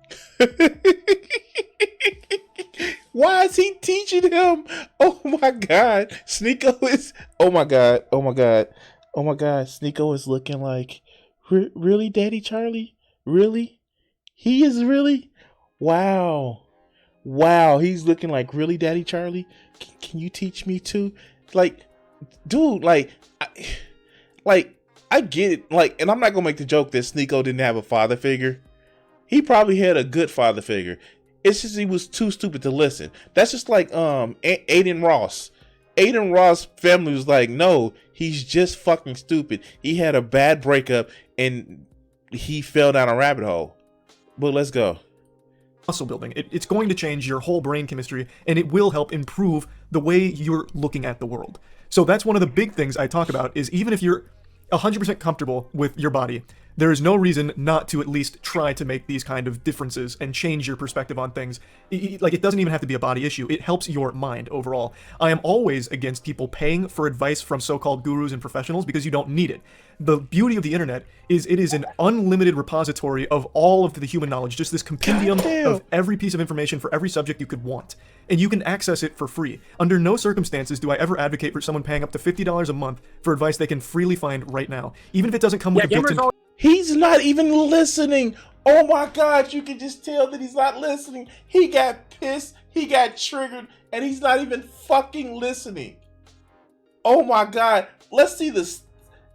Why is he teaching him? Oh my God, Sneako is. Oh my God. Sneako is looking like. Really, Daddy Charlie? Really? He is really? Wow. He's looking like, really, Daddy Charlie? Can you teach me too? Like, dude, I get it. Like, and I'm not gonna make the joke that Sneako didn't have a father figure. He probably had a good father figure. It's just he was too stupid to listen. That's just like Aiden Ross. Aiden Ross' family was like, no, he's just fucking stupid. He had a bad breakup and he fell down a rabbit hole. But let's go. Muscle building. It's going to change your whole brain chemistry, and it will help improve the way you're looking at the world. So that's one of the big things I talk about, is even if you're 100% comfortable with your body, there is no reason not to at least try to make these kind of differences and change your perspective on things. Like, it doesn't even have to be a body issue. It helps your mind overall. I am always against people paying for advice from so-called gurus and professionals because you don't need it. The beauty of the internet is it is an unlimited repository of all of the human knowledge, just this compendium of every piece of information for every subject you could want. And you can access it for free. Under no circumstances do I ever advocate for someone paying up to $50 a month for advice they can freely find right now, even if it doesn't come with a built-in... He's not even listening. Oh my God, you can just tell that he's not listening. He got pissed, he got triggered, and he's not even fucking listening. Oh my God. Let's see this.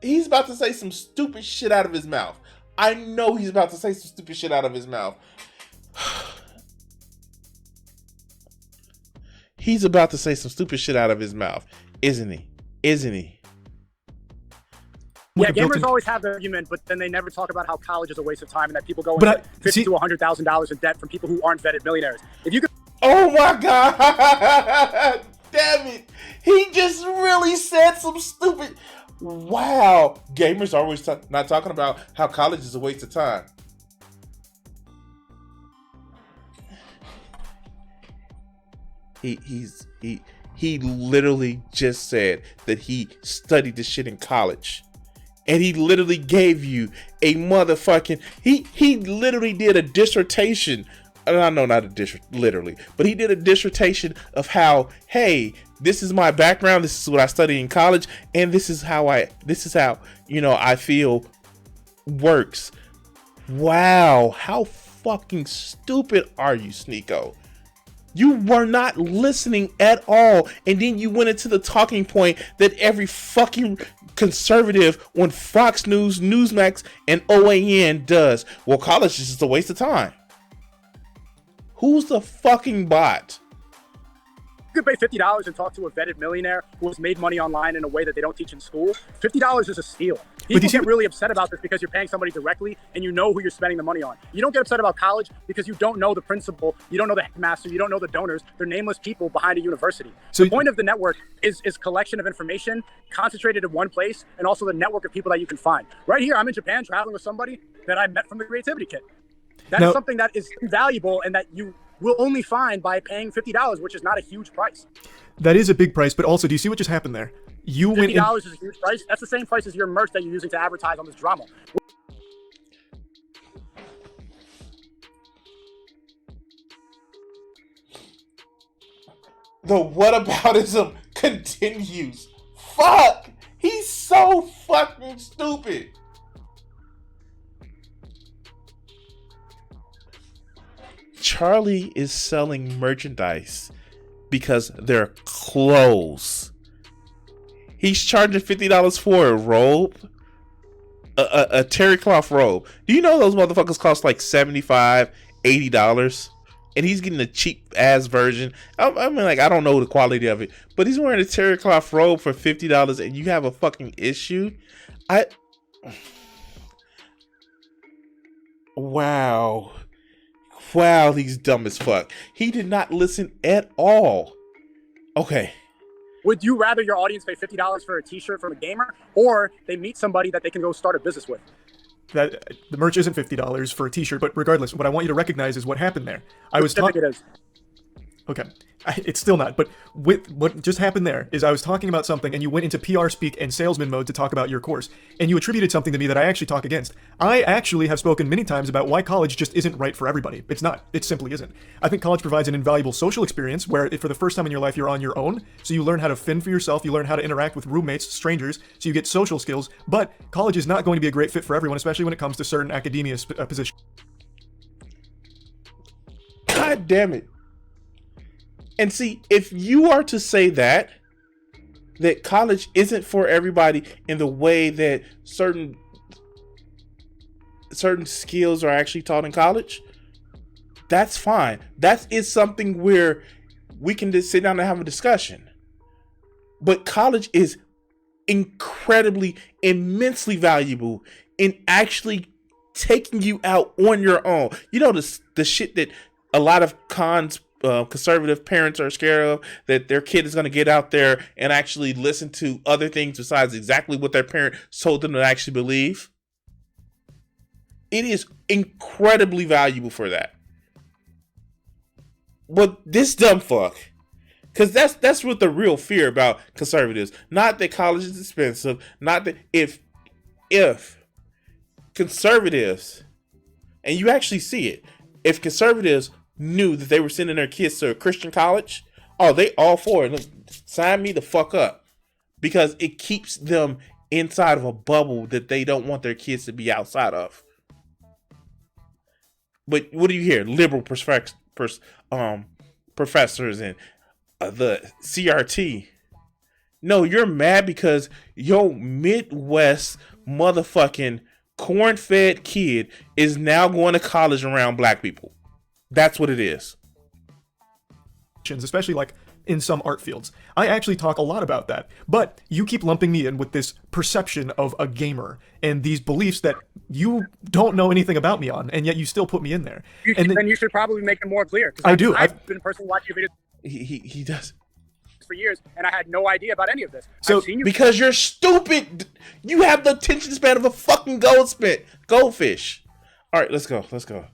He's about to say some stupid shit out of his mouth. I know he's about to say some stupid shit out of his mouth. He's about to say some stupid shit out of his mouth, isn't he? Isn't he? Yeah, gamers always have the argument, but then they never talk about how college is a waste of time and that people go into $50,000 to $100,000 in debt from people who aren't vetted millionaires. If you could, oh my God, damn it! He just really said some stupid. Wow, gamers are always not talking about how college is a waste of time. He literally just said that he studied this shit in college. And he literally gave you a motherfucking he literally did a dissertation. No, not a literally, but he did a dissertation of how, hey, this is my background, this is what I studied in college, and this is how I feel works. Wow, how fucking stupid are you, Sneako? You were not listening at all, and then you went into the talking point that every fucking conservative on Fox News, Newsmax, and OAN does. Well, college is just a waste of time. Who's the fucking bot? you could pay $50 and talk to a vetted millionaire who has made money online in a way that they don't teach in school. $50 is a steal. People get really upset about this because you're paying somebody directly and you know who you're spending the money on. You don't get upset about college because you don't know the principal, you don't know the headmaster, you don't know the donors. They're nameless people behind a university. So the point of the network is collection of information concentrated in one place, and also the network of people that you can find. Right here, I'm in Japan traveling with somebody that I met from the Creativity Kit. That is something that is invaluable and that you will only find by paying $50, which is not a huge price. That is a big price, but also, do you see what just happened there? You went $50 is a huge price. That's the same price as your merch that you're using to advertise on this drama. The whataboutism continues. Fuck! He's so fucking stupid. Charlie is selling merchandise because they're clothes. He's charging $50 for a robe, a terry cloth robe. Do you know those motherfuckers cost like $75, $80? And he's getting a cheap ass version. I mean, like, I don't know the quality of it, but he's wearing a terry cloth robe for $50, and you have a fucking issue. Wow, he's dumb as fuck. He did not listen at all. Okay. Would you rather your audience pay $50 for a t-shirt from a gamer, or they meet somebody that they can go start a business with? That the merch isn't $50 for a t-shirt, but regardless, what I want you to recognize is what happened there. I was talking. Okay, it's still not. But what just happened there is I was talking about something, and you went into PR speak and salesman mode to talk about your course, and you attributed something to me that I actually talk against. I actually have spoken many times about why college just isn't right for everybody. It's not. It simply isn't. I think college provides an invaluable social experience where, for the first time in your life, you're on your own, so you learn how to fend for yourself, you learn how to interact with roommates, strangers, so you get social skills. But college is not going to be a great fit for everyone, especially when it comes to certain academia positions. God damn it. And see, if you are to say that college isn't for everybody in the way that certain skills are actually taught in college, that's fine. That is something where we can just sit down and have a discussion. But college is incredibly, immensely valuable in actually taking you out on your own. You know, the shit that a lot of conservative parents are scared of, that their kid is going to get out there and actually listen to other things besides exactly what their parent told them to actually believe. It is incredibly valuable for that. But this dumb fuck, because that's what the real fear about conservatives. Not that college is expensive, not that if conservatives, and you actually see it, if conservatives knew that they were sending their kids to a Christian college, oh, they all for it. Sign me the fuck up. Because it keeps them inside of a bubble that they don't want their kids to be outside of. But what do you hear? Liberal professors and the CRT No, you're mad because your Midwest motherfucking corn-fed kid is now going to college around black people. That's what it is. Especially like in some art fields. I actually talk a lot about that, but you keep lumping me in with this perception of a gamer and these beliefs that you don't know anything about me on, and yet you still put me in there. Then you should probably make them more clear. I do. I've been personally watching your videos. He does. For years, and I had no idea about any of this. So I've seen you because you're stupid. You have the attention span of a fucking goldfish. All right, let's go.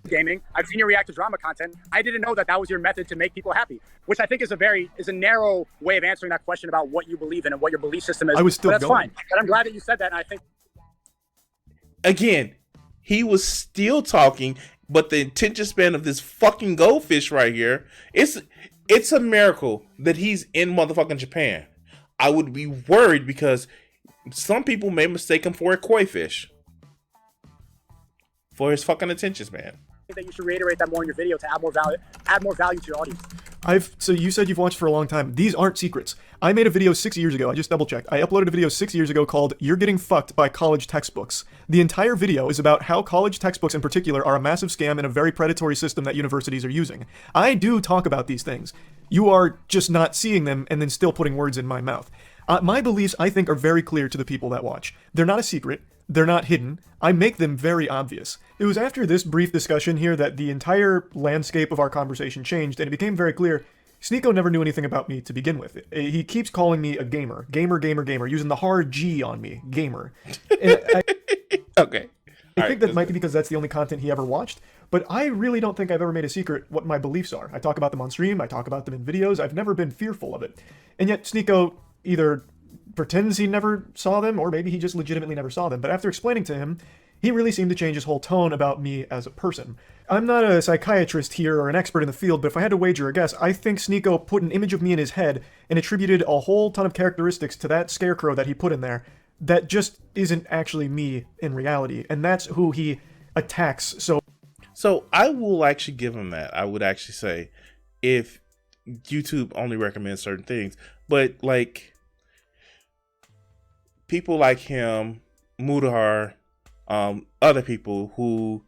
gaming. I've seen you react to drama content. I didn't know that was your method to make people happy, which I think is a narrow way of answering that question about what you believe in and what your belief system is. I was still but that's going. fine. But I'm glad that you said that, and I think Again, he was still talking, but the attention span of this fucking goldfish right here, it's a miracle that he's in motherfucking Japan. I would be worried because some people may mistake him for a koi fish. For his fucking attention span. that you should reiterate that more in your video to add more value to your audience. So you said you've watched for a long time. These aren't secrets. I made a video 6 years ago. I just double checked. I uploaded a video 6 years ago called "You're Getting Fucked by College Textbooks." The entire video is about how college textbooks in particular are a massive scam and a very predatory system that universities are using. I do talk about these things. You are just not seeing them and then still putting words in my mouth. My beliefs, I think, are very clear to the people that watch. They're not a secret. They're not hidden. I make them very obvious. It was after this brief discussion here that the entire landscape of our conversation changed, and it became very clear Sneako never knew anything about me to begin with. He keeps calling me a gamer. Gamer, using the hard G on me. Gamer. Okay. I think that might be because that's the only content he ever watched, but I really don't think I've ever made a secret what my beliefs are. I talk about them on stream, I talk about them in videos, I've never been fearful of it. And yet Sneako either pretends he never saw them, or maybe he just legitimately never saw them. But after explaining to him, he really seemed to change his whole tone about me as a person. I'm not a psychiatrist here or an expert in the field, but if I had to wager a guess, I think Sneako put an image of me in his head and attributed a whole ton of characteristics to that scarecrow that he put in there that just isn't actually me in reality. And that's who he attacks. So I will actually give him that. I would actually say if YouTube only recommends certain things, but like people like him, Mudahar, other people who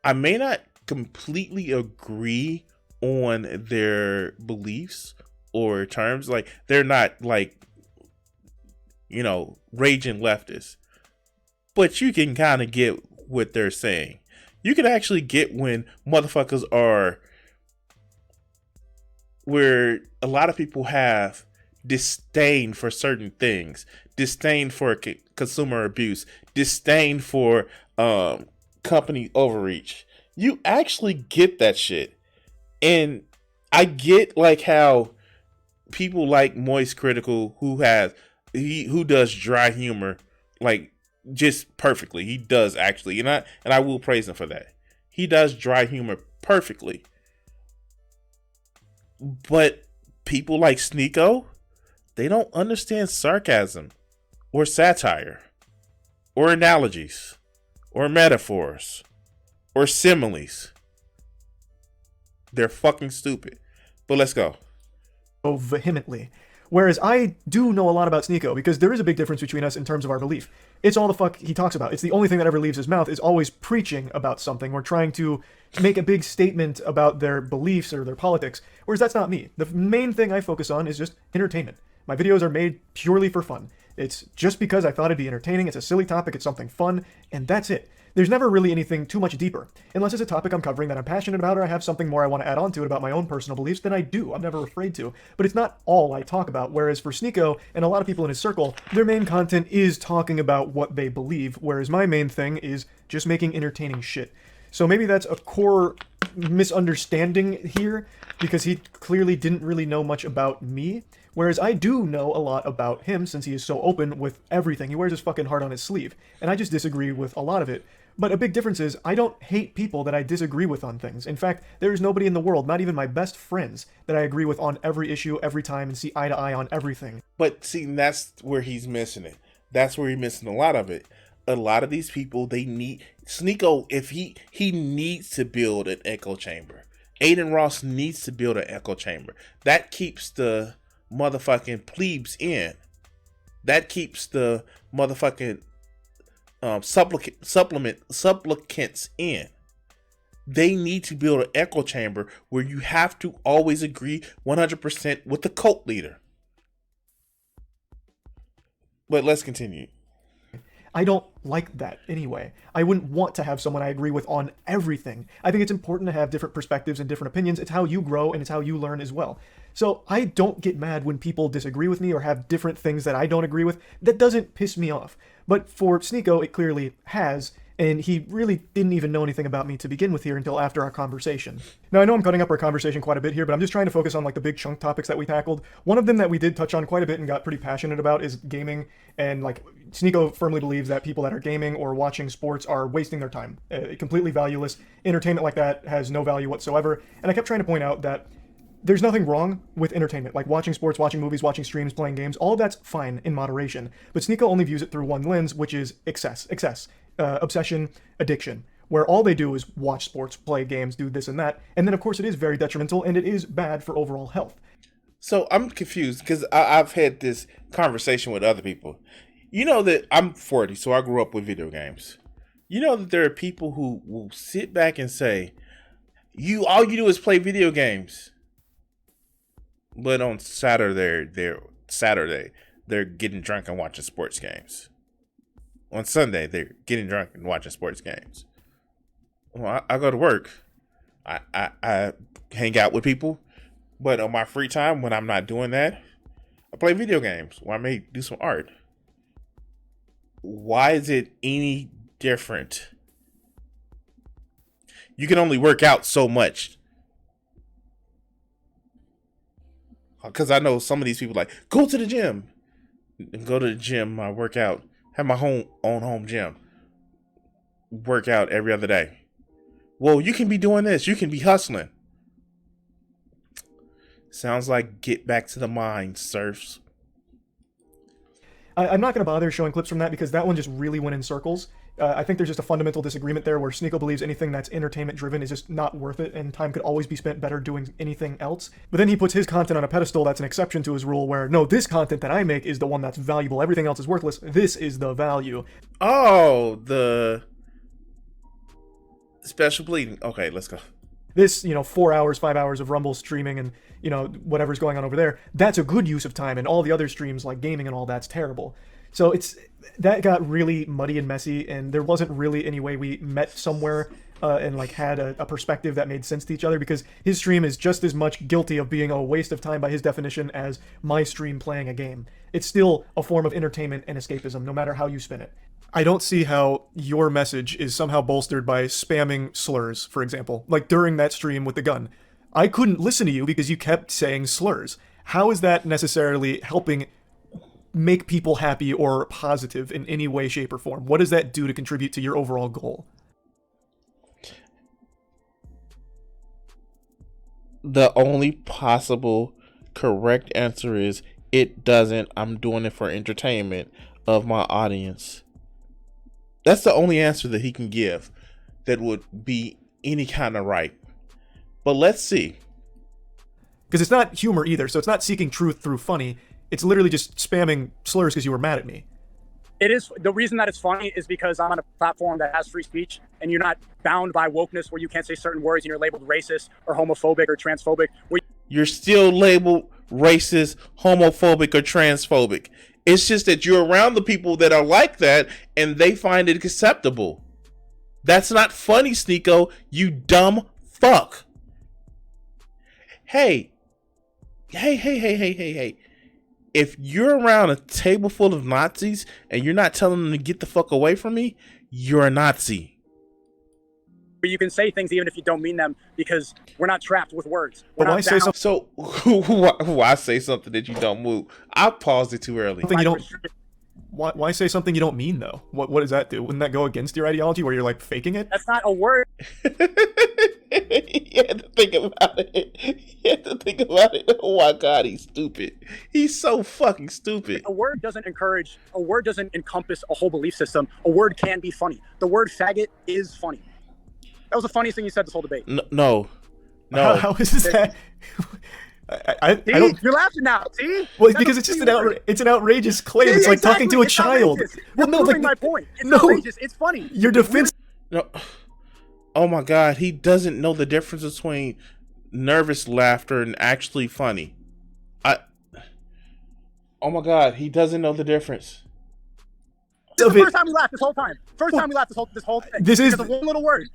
I may not completely agree on their beliefs or terms, like they're not like, you know, raging leftists, but you can kind of get what they're saying. You can actually get when motherfuckers are where a lot of people have disdain for certain things, disdain for consumer abuse, disdain for company overreach. You actually get that shit. And I get like how people like Moist Critical, who does dry humor like just perfectly. He does actually, and I will praise him for that. He does dry humor perfectly. But people like Sneako, they don't understand sarcasm or satire or analogies or metaphors or similes. They're fucking stupid. But let's go. Vehemently. Whereas I do know a lot about Sneako, because there is a big difference between us in terms of our belief. It's all the fuck he talks about. It's the only thing that ever leaves his mouth is always preaching about something or trying to make a big statement about their beliefs or their politics, whereas that's not me. The main thing I focus on is just entertainment. My videos are made purely for fun. It's just because I thought it'd be entertaining, it's a silly topic, it's something fun, and that's it. There's never really anything too much deeper. Unless it's a topic I'm covering that I'm passionate about, or I have something more I want to add on to it about my own personal beliefs, then I do. I'm never afraid to. But it's not all I talk about, whereas for Sneako and a lot of people in his circle, their main content is talking about what they believe, whereas my main thing is just making entertaining shit. So maybe that's a core misunderstanding here, because he clearly didn't really know much about me, whereas I do know a lot about him since he is so open with everything. He wears his fucking heart on his sleeve, and I just disagree with a lot of it. But a big difference is I don't hate people that I disagree with on things. In fact, there is nobody in the world, not even my best friends, that I agree with on every issue, every time, and see eye to eye on everything. But see, that's where he's missing it. That's where he's missing a lot of it. A lot of these people, they need Sneako. If he needs to build an echo chamber. Aiden Ross needs to build an echo chamber. That keeps the motherfucking plebes in. That keeps the motherfucking supplicants in. They need to build an echo chamber where you have to always agree 100% with the cult leader. But let's continue. I don't like that anyway. I wouldn't want to have someone I agree with on everything. I think it's important to have different perspectives and different opinions. It's how you grow and it's how you learn as well. So I don't get mad when people disagree with me or have different things that I don't agree with. That doesn't piss me off. But for Sneako, it clearly has, and he really didn't even know anything about me to begin with here until after our conversation. Now, I know I'm cutting up our conversation quite a bit here, but I'm just trying to focus on like the big chunk topics that we tackled. One of them that we did touch on quite a bit and got pretty passionate about is gaming, and like Sneako firmly believes that people that are gaming or watching sports are wasting their time. Completely valueless. Entertainment like that has no value whatsoever, and I kept trying to point out that there's nothing wrong with entertainment, like watching sports, watching movies, watching streams, playing games. All of that's fine in moderation. But Sneako only views it through one lens, which is excess, obsession, addiction, where all they do is watch sports, play games, do this and that. And then, of course, it is very detrimental and it is bad for overall health. So I'm confused because I've had this conversation with other people. You know that I'm 40, so I grew up with video games. You know that there are people who will sit back and say, all you do is play video games. But on Saturday, they're getting drunk and watching sports games. On Sunday, they're getting drunk and watching sports games. Well, I go to work. I hang out with people. But on my free time, when I'm not doing that, I play video games or I may do some art. Why is it any different? You can only work out so much. Because I know some of these people like, go to the gym. And go to the gym, I work out. Have my own home gym. Work out every other day. Well, you can be doing this. You can be hustling. Sounds like get back to the mine, serfs. I'm not going to bother showing clips from that because that one just really went in circles. I think there's just a fundamental disagreement there where Sneako believes anything that's entertainment driven is just not worth it and time could always be spent better doing anything else. But then he puts his content on a pedestal that's an exception to his rule where, no, this content that I make is the one that's valuable. Everything else is worthless. This is the value. Oh, the special bleeding. Okay, let's go. This, 4 hours, 5 hours of Rumble streaming and, whatever's going on over there, that's a good use of time, and all the other streams like gaming and all that's terrible. So that got really muddy and messy, and there wasn't really any way we met somewhere and like had a perspective that made sense to each other, because his stream is just as much guilty of being a waste of time by his definition as my stream playing a game. It's still a form of entertainment and escapism, no matter how you spin it. I don't see how your message is somehow bolstered by spamming slurs, for example, like during that stream with the gun. I couldn't listen to you because you kept saying slurs. How is that necessarily helping make people happy or positive in any way, shape, or form? What does that do to contribute to your overall goal? The only possible correct answer is it doesn't. I'm doing it for entertainment of my audience. That's the only answer that he can give that would be any kind of right. But let's see. Because it's not humor either, so it's not seeking truth through funny. It's literally just spamming slurs because you were mad at me. It is. The reason that it's funny is because I'm on a platform that has free speech, and you're not bound by wokeness where you can't say certain words and you're labeled racist or homophobic or transphobic. You're still labeled racist, homophobic, or transphobic. It's just that you're around the people that are like that and they find it acceptable. That's not funny, Sneako, you dumb fuck. Hey. If you're around a table full of Nazis and you're not telling them to get the fuck away from me, you're a Nazi. But you can say things even if you don't mean them because we're not trapped with words. But why say something? So why say something that you don't move? I paused it too early. Something you don't. Why say something you don't mean though? What does that do? Wouldn't that go against your ideology where you're like faking it? That's not a word. You had to think about it. Oh my god, he's stupid. He's so fucking stupid. A word doesn't encompass a whole belief system. A word can be funny. The word faggot is funny. That was the funniest thing you said this whole debate. No. How is that? I See? don't. You're laughing now. See? Well, it's That's because a it's just funny word. it's an outrageous claim. Yeah, It's yeah, like talking to a It's child. outrageous. Well, no, You're like proving my point. It's no. outrageous. It's funny. Your defense. No. Oh my God, he doesn't know the difference between nervous laughter and actually funny. Oh my God, he doesn't know the difference. This is the first time we laughed this whole time. First time we laughed this whole thing. This is because of one little word.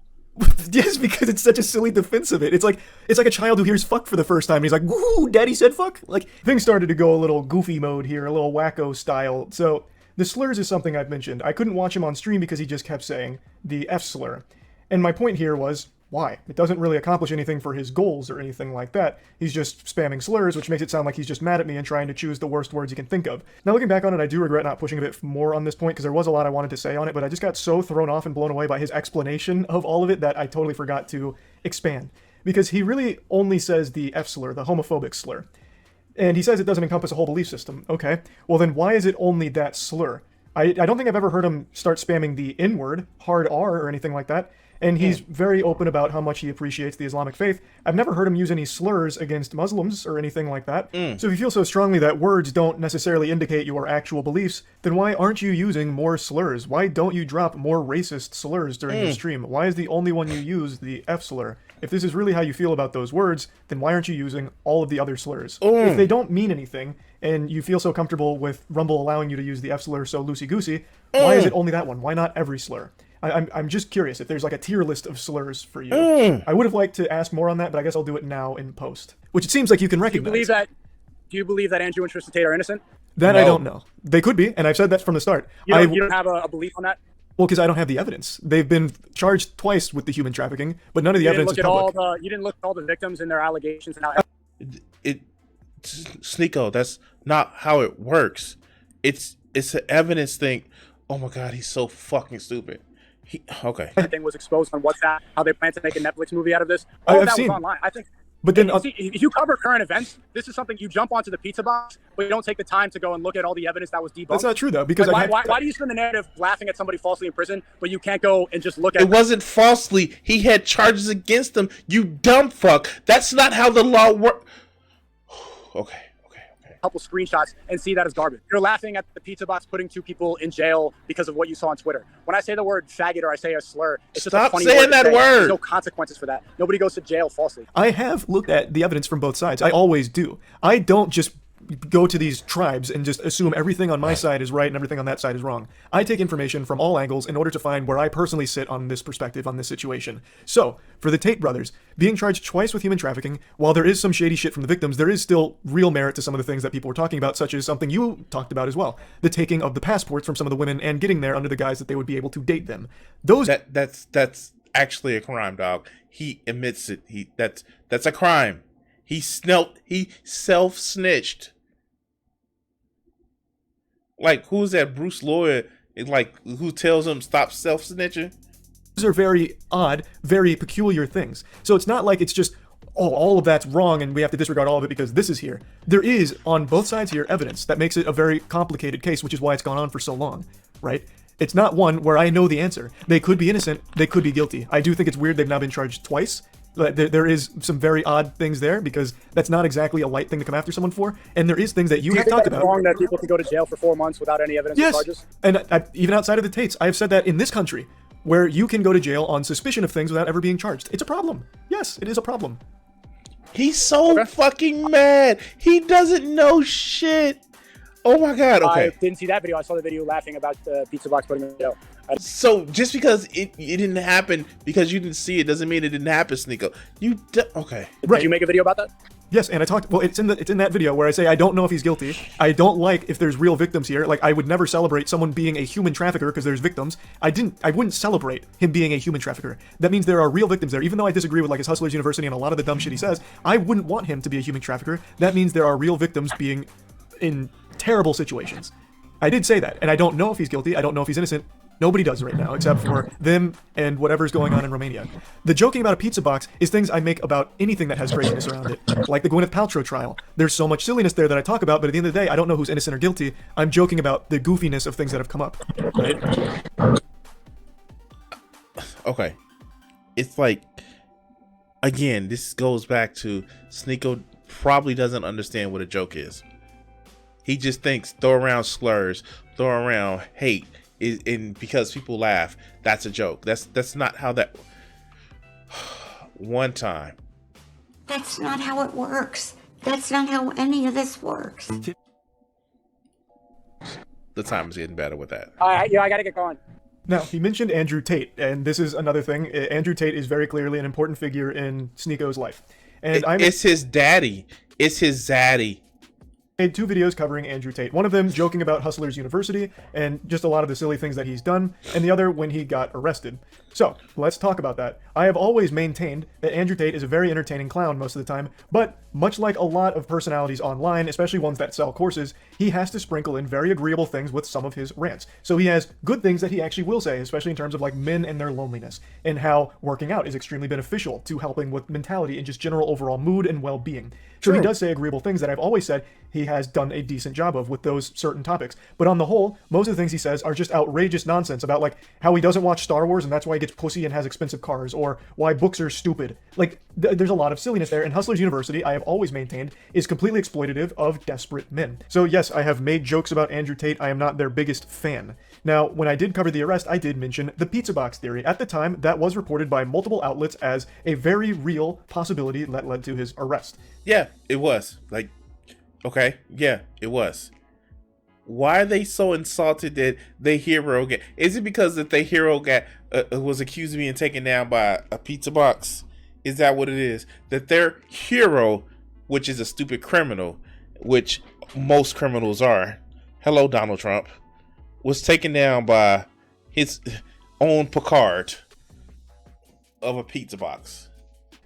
Yes, because it's such a silly defense of it. It's like a child who hears fuck for the first time and he's like, "Woo, daddy said fuck." Like things started to go a little goofy mode here, a little wacko style. So the slurs is something I've mentioned. I couldn't watch him on stream because he just kept saying the F slur. And my point here was, why? It doesn't really accomplish anything for his goals or anything like that. He's just spamming slurs, which makes it sound like he's just mad at me and trying to choose the worst words he can think of. Now, looking back on it, I do regret not pushing a bit more on this point because there was a lot I wanted to say on it, but I just got so thrown off and blown away by his explanation of all of it that I totally forgot to expand. Because he really only says the F slur, the homophobic slur. And he says it doesn't encompass a whole belief system. Okay, well then why is it only that slur? I don't think I've ever heard him start spamming the N-word, hard R, or anything like that. And he's very open about how much he appreciates the Islamic faith. I've never heard him use any slurs against Muslims or anything like that. So if you feel so strongly that words don't necessarily indicate your actual beliefs, then why aren't you using more slurs? Why don't you drop more racist slurs during your stream? Why is the only one you use the F slur? If this is really how you feel about those words, then why aren't you using all of the other slurs? If they don't mean anything, and you feel so comfortable with Rumble allowing you to use the F slur so loosey-goosey, why is it only that one? Why not every slur? I'm just curious if there's like a tier list of slurs for you. I would have liked to ask more on that, but I guess I'll do it now in post. Which it seems like you can recognize. Do you believe that Andrew and Tristan Tate are innocent? That I don't know. They could be, and I've said that from the start. You don't have a belief on that? Well, because I don't have the evidence. They've been charged twice with the human trafficking, but none of the evidence is public. You didn't look at all the victims and their allegations and how. Sneako, that's not how it works. It's an evidence thing. Oh my God, he's so fucking stupid. Okay. Everything was exposed on WhatsApp. How they plan to make a Netflix movie out of this. I've that seen. was online. I think. But then, see, if you cover current events, this is something you jump onto the pizza box, but you don't take the time to go and look at all the evidence that was debunked. That's not true though, because like, why do you spend the narrative laughing at somebody falsely in prison, but you can't go and just look at? It wasn't falsely. He had charges against him. You dumb fuck. That's not how the law works. Okay. Couple screenshots and see that as garbage. You're laughing at the pizza box putting 2 people in jail because of what you saw on Twitter. When I say the word faggot or I say a slur, it's just a funny word. Stop saying that word. There's no consequences for that. Nobody goes to jail falsely. I have looked at the evidence from both sides. I always do. I don't just go to these tribes and just assume everything on my side is right and everything on that side is wrong. I take information from all angles in order to find where I personally sit on this perspective, on this situation. So, for the Tate brothers, being charged twice with human trafficking, while there is some shady shit from the victims, there is still real merit to some of the things that people were talking about, such as something you talked about as well. The taking of the passports from some of the women and getting there under the guise that they would be able to date them. That's actually a crime, dog. He admits it. That's a crime. He self-snitched. Like, who's that Bruce lawyer? Like, who tells him stop self-snitching? These are very odd, very peculiar things. So it's not like it's just, oh, all of that's wrong and we have to disregard all of it because this is here. There is, on both sides here, evidence that makes it a very complicated case, which is why it's gone on for so long, right? It's not one where I know the answer. They could be innocent, they could be guilty. I do think it's weird they've now been charged twice. There is some very odd things there because that's not exactly a light thing to come after someone for. And there is things that you have talked about. It's wrong that people can go to jail for 4 months without any evidence of charges? And even outside of the Tates, I have said that in this country, where you can go to jail on suspicion of things without ever being charged. It's a problem. Yes, it is a problem. He's so fucking mad. He doesn't know shit. Oh my God. Okay. I didn't see that video. I saw the video laughing about the pizza box putting him in jail. So just because it didn't happen because you didn't see it doesn't mean it didn't happen, Sneako. Okay. Did you make a video about that? Yes, and I talked. Well, it's in that video where I say I don't know if he's guilty. I don't like if there's real victims here. Like I would never celebrate someone being a human trafficker because there's victims. I wouldn't celebrate him being a human trafficker. That means there are real victims there. Even though I disagree with like his Hustlers University and a lot of the dumb shit he says, I wouldn't want him to be a human trafficker. That means there are real victims being in terrible situations. I did say that, and I don't know if he's guilty. I don't know if he's innocent. Nobody does right now, except for them and whatever's going on in Romania. The joking about a pizza box is things I make about anything that has craziness around it. Like the Gwyneth Paltrow trial. There's so much silliness there that I talk about, but at the end of the day, I don't know who's innocent or guilty. I'm joking about the goofiness of things that have come up. Right? Okay. It's like, again, this goes back to Sneako probably doesn't understand what a joke is. He just thinks throw around slurs, throw around hate, and because people laugh, that's a joke. That's not how that. One time. That's not how it works. That's not how any of this works. The time is getting better with that. All right, I gotta get going. Now, he mentioned Andrew Tate, and this is another thing. Andrew Tate is very clearly an important figure in Sneako's life. And it's his daddy. It's his zaddy. Made 2 videos covering Andrew Tate. One of them joking about Hustlers University and just a lot of the silly things that he's done, and the other when he got arrested. So, let's talk about that. I have always maintained that Andrew Tate is a very entertaining clown most of the time, but much like a lot of personalities online, especially ones that sell courses, he has to sprinkle in very agreeable things with some of his rants. So he has good things that he actually will say, especially in terms of like men and their loneliness, and how working out is extremely beneficial to helping with mentality and just general overall mood and well-being. So he does say agreeable things that I've always said he has done a decent job of with those certain topics. But on the whole, most of the things he says are just outrageous nonsense about like how he doesn't watch Star Wars and that's why he gets pussy and has expensive cars, or why books are stupid. Like, there's a lot of silliness there, and Hustlers University, I have always maintained, is completely exploitative of desperate men. So yes, I have made jokes about Andrew Tate. I am not their biggest fan. Now, when I did cover the arrest, I did mention the pizza box theory. At the time, that was reported by multiple outlets as a very real possibility that led to his arrest. Yeah, it was. Like, okay, yeah, it was. Why are they so insulted that their hero get? Is it because that their hero got was accused of being taken down by a pizza box? Is that what it is? That their hero, which is a stupid criminal, which most criminals are. Hello, Donald Trump. Was taken down by his own Picard of a pizza box.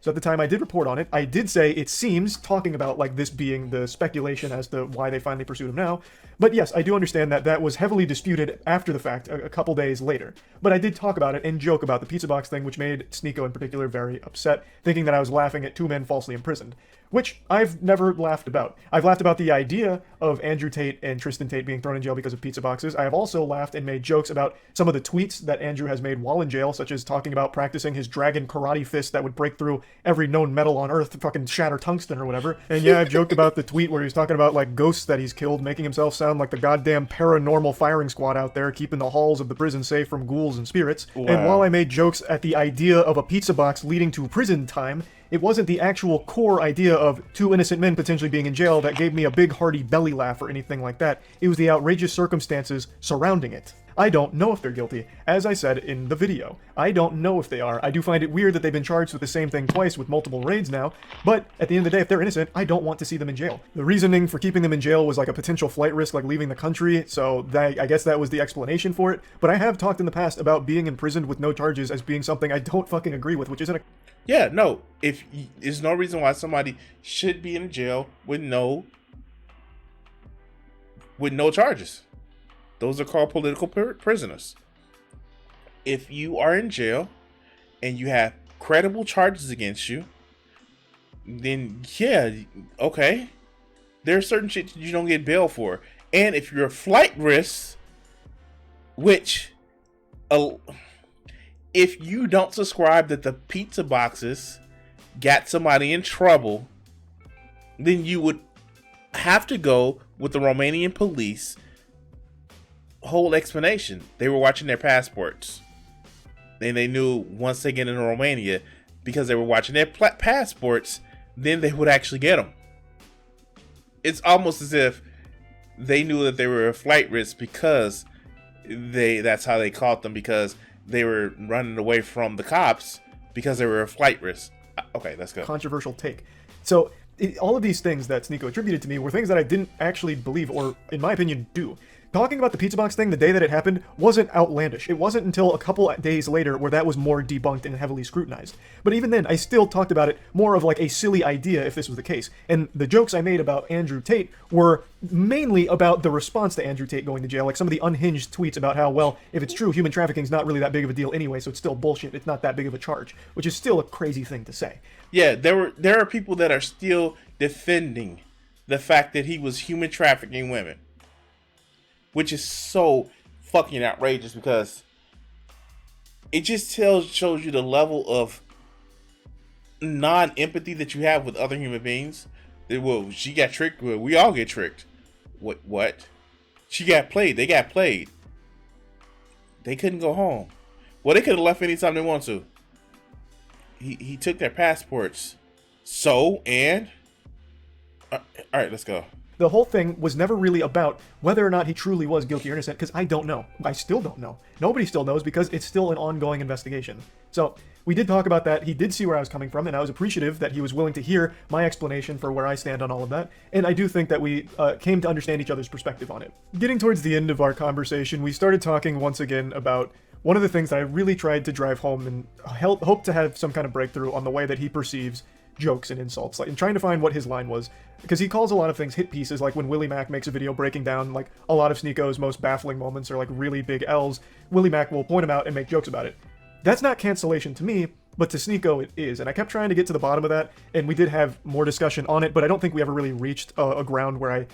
So at the time I did report on it, I did say it seems, talking about like this being the speculation as to why they finally pursued him now. But yes, I do understand that that was heavily disputed after the fact, a couple days later. But I did talk about it and joke about the pizza box thing, which made Sneako in particular very upset, thinking that I was laughing at 2 men falsely imprisoned. Which I've never laughed about. I've laughed about the idea of Andrew Tate and Tristan Tate being thrown in jail because of pizza boxes. I have also laughed and made jokes about some of the tweets that Andrew has made while in jail, such as talking about practicing his dragon karate fist that would break through every known metal on Earth to fucking shatter tungsten or whatever. And yeah, I've joked about the tweet where he was talking about like ghosts that he's killed, making himself sound like the goddamn paranormal firing squad out there, keeping the halls of the prison safe from ghouls and spirits. Wow. And while I made jokes at the idea of a pizza box leading to prison time, it wasn't the actual core idea of 2 innocent men potentially being in jail that gave me a big hearty belly laugh or anything like that. It was the outrageous circumstances surrounding it. I don't know if they're guilty. As I said in the video, I don't know if they are. I do find it weird that they've been charged with the same thing twice with multiple raids now, but at the end of the day, if they're innocent, I don't want to see them in jail. The reasoning for keeping them in jail was like a potential flight risk, like leaving the country, so I guess that was the explanation for it. But I have talked in the past about being imprisoned with no charges as being something I don't fucking agree with, which isn't a... Yeah, no. There's no reason why somebody should be in jail with no charges. Those are called political prisoners. If you are in jail and you have credible charges against you, then yeah, okay. There's certain shit you don't get bail for. And if you're a flight risk, which if you don't subscribe that the pizza boxes got somebody in trouble, then you would have to go with the Romanian police whole explanation. They were watching their passports. And they knew once they get into Romania, because they were watching their passports, then they would actually get them. It's almost as if they knew that they were a flight risk because that's how they caught them, because they were running away from the cops because they were a flight risk. Okay, let's go. Controversial take. So all of these things that Sneako attributed to me were things that I didn't actually believe, or in my opinion, do. Talking about the pizza box thing the day that it happened wasn't outlandish. It wasn't until a couple days later where that was more debunked and heavily scrutinized. But even then, I still talked about it more of like a silly idea if this was the case. And the jokes I made about Andrew Tate were mainly about the response to Andrew Tate going to jail, like some of the unhinged tweets about how, well, if it's true, human trafficking is not really that big of a deal anyway, so it's still bullshit. It's not that big of a charge, which is still a crazy thing to say. Yeah, there are people that are still defending the fact that he was human trafficking women, which is so fucking outrageous, because it just shows you the level of non-empathy that you have with other human beings, Well, she got tricked. Well, we all get tricked. What? She got played. They got played. They couldn't go home. Well, they could have left anytime they want to. He took their passports. So, and... all right, let's go. The whole thing was never really about whether or not he truly was guilty or innocent, because I don't know. I still don't know. Nobody still knows because it's still an ongoing investigation. So we did talk about that. He did see where I was coming from, and I was appreciative that he was willing to hear my explanation for where I stand on all of that. And I do think that we came to understand each other's perspective on it. Getting towards the end of our conversation, we started talking once again about one of the things that I really tried to drive home and hope to have some kind of breakthrough on the way that he perceives jokes and insults, like, and trying to find what his line was, because he calls a lot of things hit pieces, like when Willie Mack makes a video breaking down like a lot of Sneako's most baffling moments or like really big L's. Willie Mack will point them out and make jokes about it. That's not cancellation to me, but to Sneako it is, and I kept trying to get to the bottom of that, and we did have more discussion on it, but I don't think we ever really reached a ground where I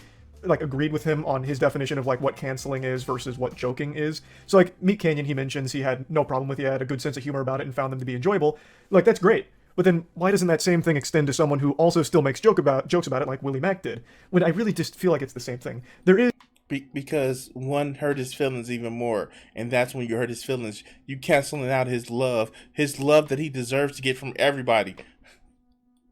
like agreed with him on his definition of like what canceling is versus what joking is. So like Meat Canyon, he mentions he had no problem with it, he had a good sense of humor about it and found them to be enjoyable. Like, that's great. But then why doesn't that same thing extend to someone who also still makes jokes about it like Willie Mack did? When I really just feel like it's the same thing. There is... Because one hurt his feelings even more, and that's when you hurt his feelings. You canceling out his love that he deserves to get from everybody.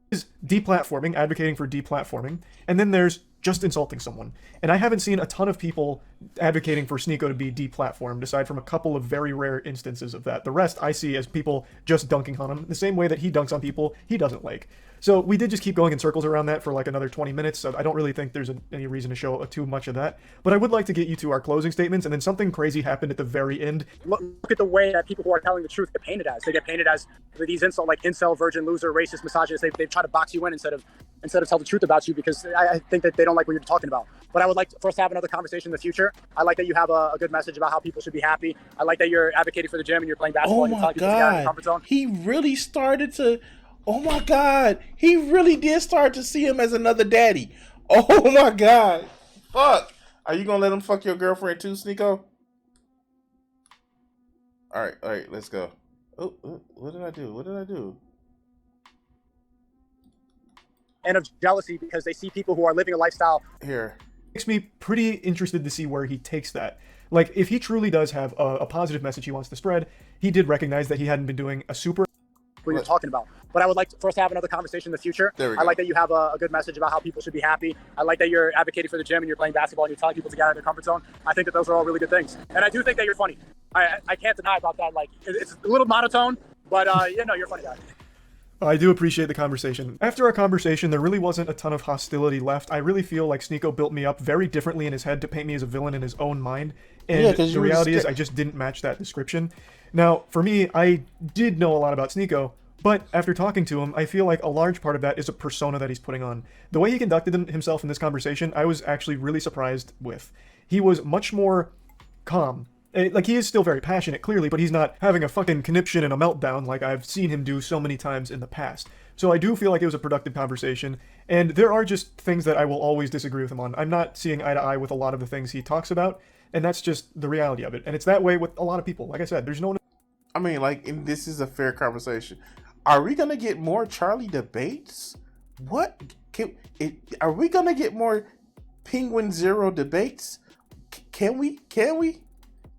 Is deplatforming, advocating for deplatforming, and then there's just insulting someone. And I haven't seen a ton of people advocating for Sneako to be deplatformed, aside from a couple of very rare instances of that. The rest I see as people just dunking on him, the same way that he dunks on people he doesn't like. So we did just keep going in circles around that for like another 20 minutes, so I don't really think there's any reason to show too much of that. But I would like to get you to our closing statements, and then something crazy happened at the very end. Look at the way that people who are telling the truth get painted as. They get painted as these incel, virgin, loser, racist, misogynist. They try to box you in instead of tell the truth about you, because I think that they don't like what you're talking about. But I would like for us to have another conversation in the future. I like that you have a good message about how people should be happy. I like that you're advocating for the gym and you're playing basketball. Oh and you're my telling people to get out of the God. comfort zone. He really started to... Oh my God. He really did start to see him as another daddy. Oh my God. Fuck. Are you going to let him fuck your girlfriend too, Sneako? All right, let's go. Oh, what did I do? And of jealousy, because they see people who are living a lifestyle. Here. Makes me pretty interested to see where he takes that. Like, if he truly does have a positive message he wants to spread, he did recognize that he hadn't been doing a super... What you're talking about. But I would like for us to have another conversation in the future. There we go. I like that you have a good message about how people should be happy. I like that you're advocating for the gym and you're playing basketball and you're telling people to get out of their comfort zone. I think that those are all really good things. And I do think that you're funny. I can't deny about that. Like, it's a little monotone, but you're a funny guy. I do appreciate the conversation. After our conversation, there really wasn't a ton of hostility left. I really feel like Sneako built me up very differently in his head to paint me as a villain in his own mind. And the reality is I just didn't match that description. Now, for me, I did know a lot about Sneako, but after talking to him, I feel like a large part of that is a persona that he's putting on. The way he conducted himself in this conversation, I was actually really surprised with. He was much more calm. Like, he is still very passionate, clearly, but he's not having a fucking conniption and a meltdown like I've seen him do so many times in the past. So I do feel like it was a productive conversation, and there are just things that I will always disagree with him on. I'm not seeing eye to eye with a lot of the things he talks about, and that's just the reality of it. And it's that way with a lot of people. Like I said, there's no... I mean, like, and this is a fair conversation. Are we going to get more Charlie debates? What? Are we going to get more Penguin Zero debates? Can we?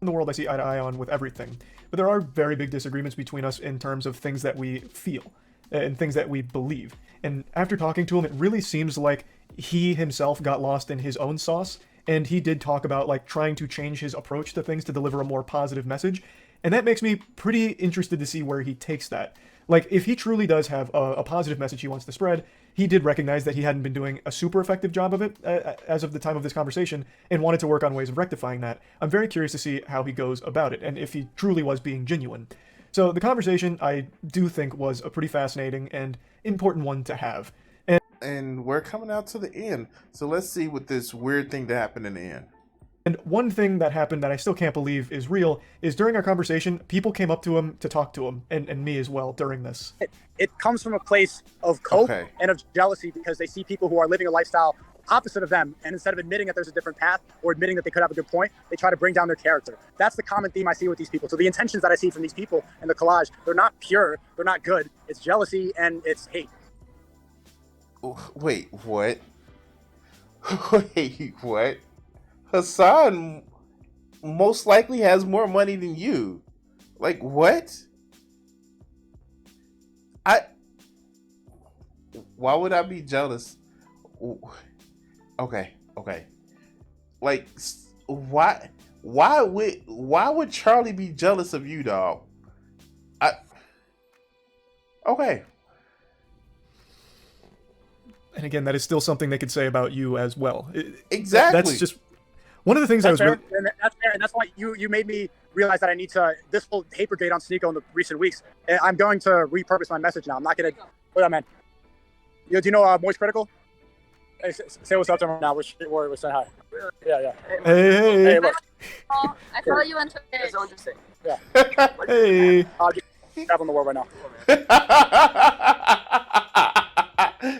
In the world I see eye to eye on with everything, but there are very big disagreements between us in terms of things that we feel and things that we believe. And after talking to him, it really seems like he himself got lost in his own sauce, and he did talk about like trying to change his approach to things to deliver a more positive message, and that makes me pretty interested to see where he takes that. Like, if he truly does have a positive message he wants to spread, he did recognize that he hadn't been doing a super effective job of it as of the time of this conversation, and wanted to work on ways of rectifying that. I'm very curious to see how he goes about it, and if he truly was being genuine. So the conversation, I do think, was a pretty fascinating and important one to have. And we're coming out to the end, so let's see what this weird thing that happened in the end. And one thing that happened that I still can't believe is real is during our conversation, people came up to him to talk to him, and me as well during this. It comes from a place of cope and of jealousy, because they see people who are living a lifestyle opposite of them, and instead of admitting that there's a different path or admitting that they could have a good point, they try to bring down their character. That's the common theme I see with these people. So the intentions that I see from these people in the collage, they're not pure, they're not good. It's jealousy and it's hate. Wait, what? Wait, what? Hassan most likely has more money than you. Like, what? Why would I be jealous? Okay. Like, why would Charlie be jealous of you, dog? Okay. And again, that is still something they could say about you as well. Exactly. That's just one of the things I was fair, really... and that's fair, and that's why you made me realize that I need to, this whole hate brigade on Sneako in the recent weeks, I'm going to repurpose my message now. I'm not going to, what up, man? Yo, do you know Moist Critical? Hey, say what's up to him now. We're saying hi. Yeah. Hey, look. I follow you on Twitter. That's so interesting. Yeah. Hey. Traveling the world right now.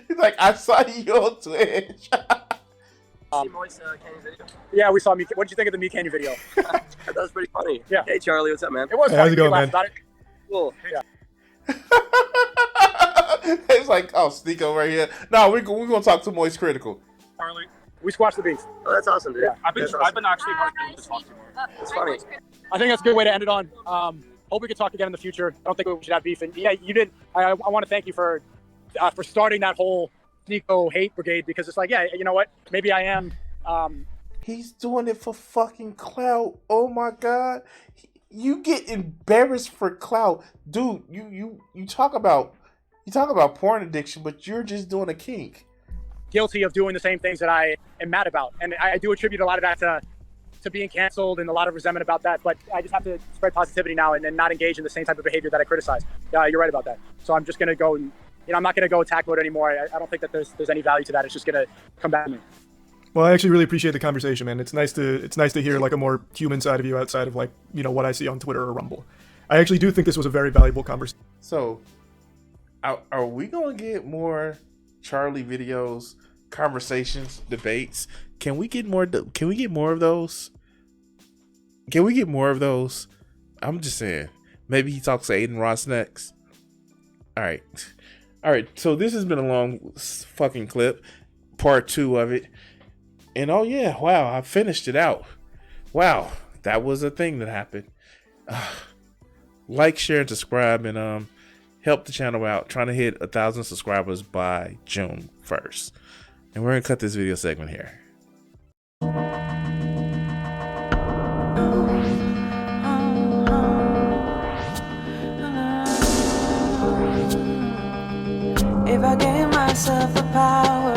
He's like, I saw you on Twitch. Yeah, we saw me. What did you think of the Me Canyon video? That was pretty funny. Yeah. Hey, Charlie, what's up, man? It was. Hey, funny. how's it going, We laughed man? about it. Cool. Yeah. It's like, oh, Sneako right here. No, we're gonna talk to Moist Critical. Charlie, we squashed the beef. Oh, that's awesome, dude. Yeah. I've been actually working to talk to more. It's funny. I think that's a good way to end it on. Hope we can talk again in the future. I don't think we should have beef. And yeah, you did. I want to thank you for starting that whole Sneako hate brigade, because it's like, yeah, you know what? Maybe I am. He's doing it for fucking clout. Oh my god, you get embarrassed for clout, dude. You talk about porn addiction, but you're just doing a kink. Guilty of doing the same things that I am mad about, and I do attribute a lot of that to being canceled and a lot of resentment about that. But I just have to spread positivity now and not engage in the same type of behavior that I criticize. You're right about that. So I'm just gonna go and, I'm not gonna go attack mode anymore. I don't think that there's any value to that. It's just gonna come back to me. Well, I actually really appreciate the conversation, man. It's nice to hear like a more human side of you outside of like, what I see on Twitter or Rumble. I actually do think this was a very valuable conversation. So, are we gonna get more Charlie videos, conversations, debates? Can we get more of those? Can we get more of those? I'm just saying. Maybe he talks to Aiden Ross next. All right. So this has been a long fucking clip, part 2 of it. And oh yeah, wow, I finished it out. Wow, that was a thing that happened. Like, share, and subscribe, and help the channel out. Trying to hit 1,000 subscribers by June 1st. And we're gonna cut this video segment here. If I gave myself the power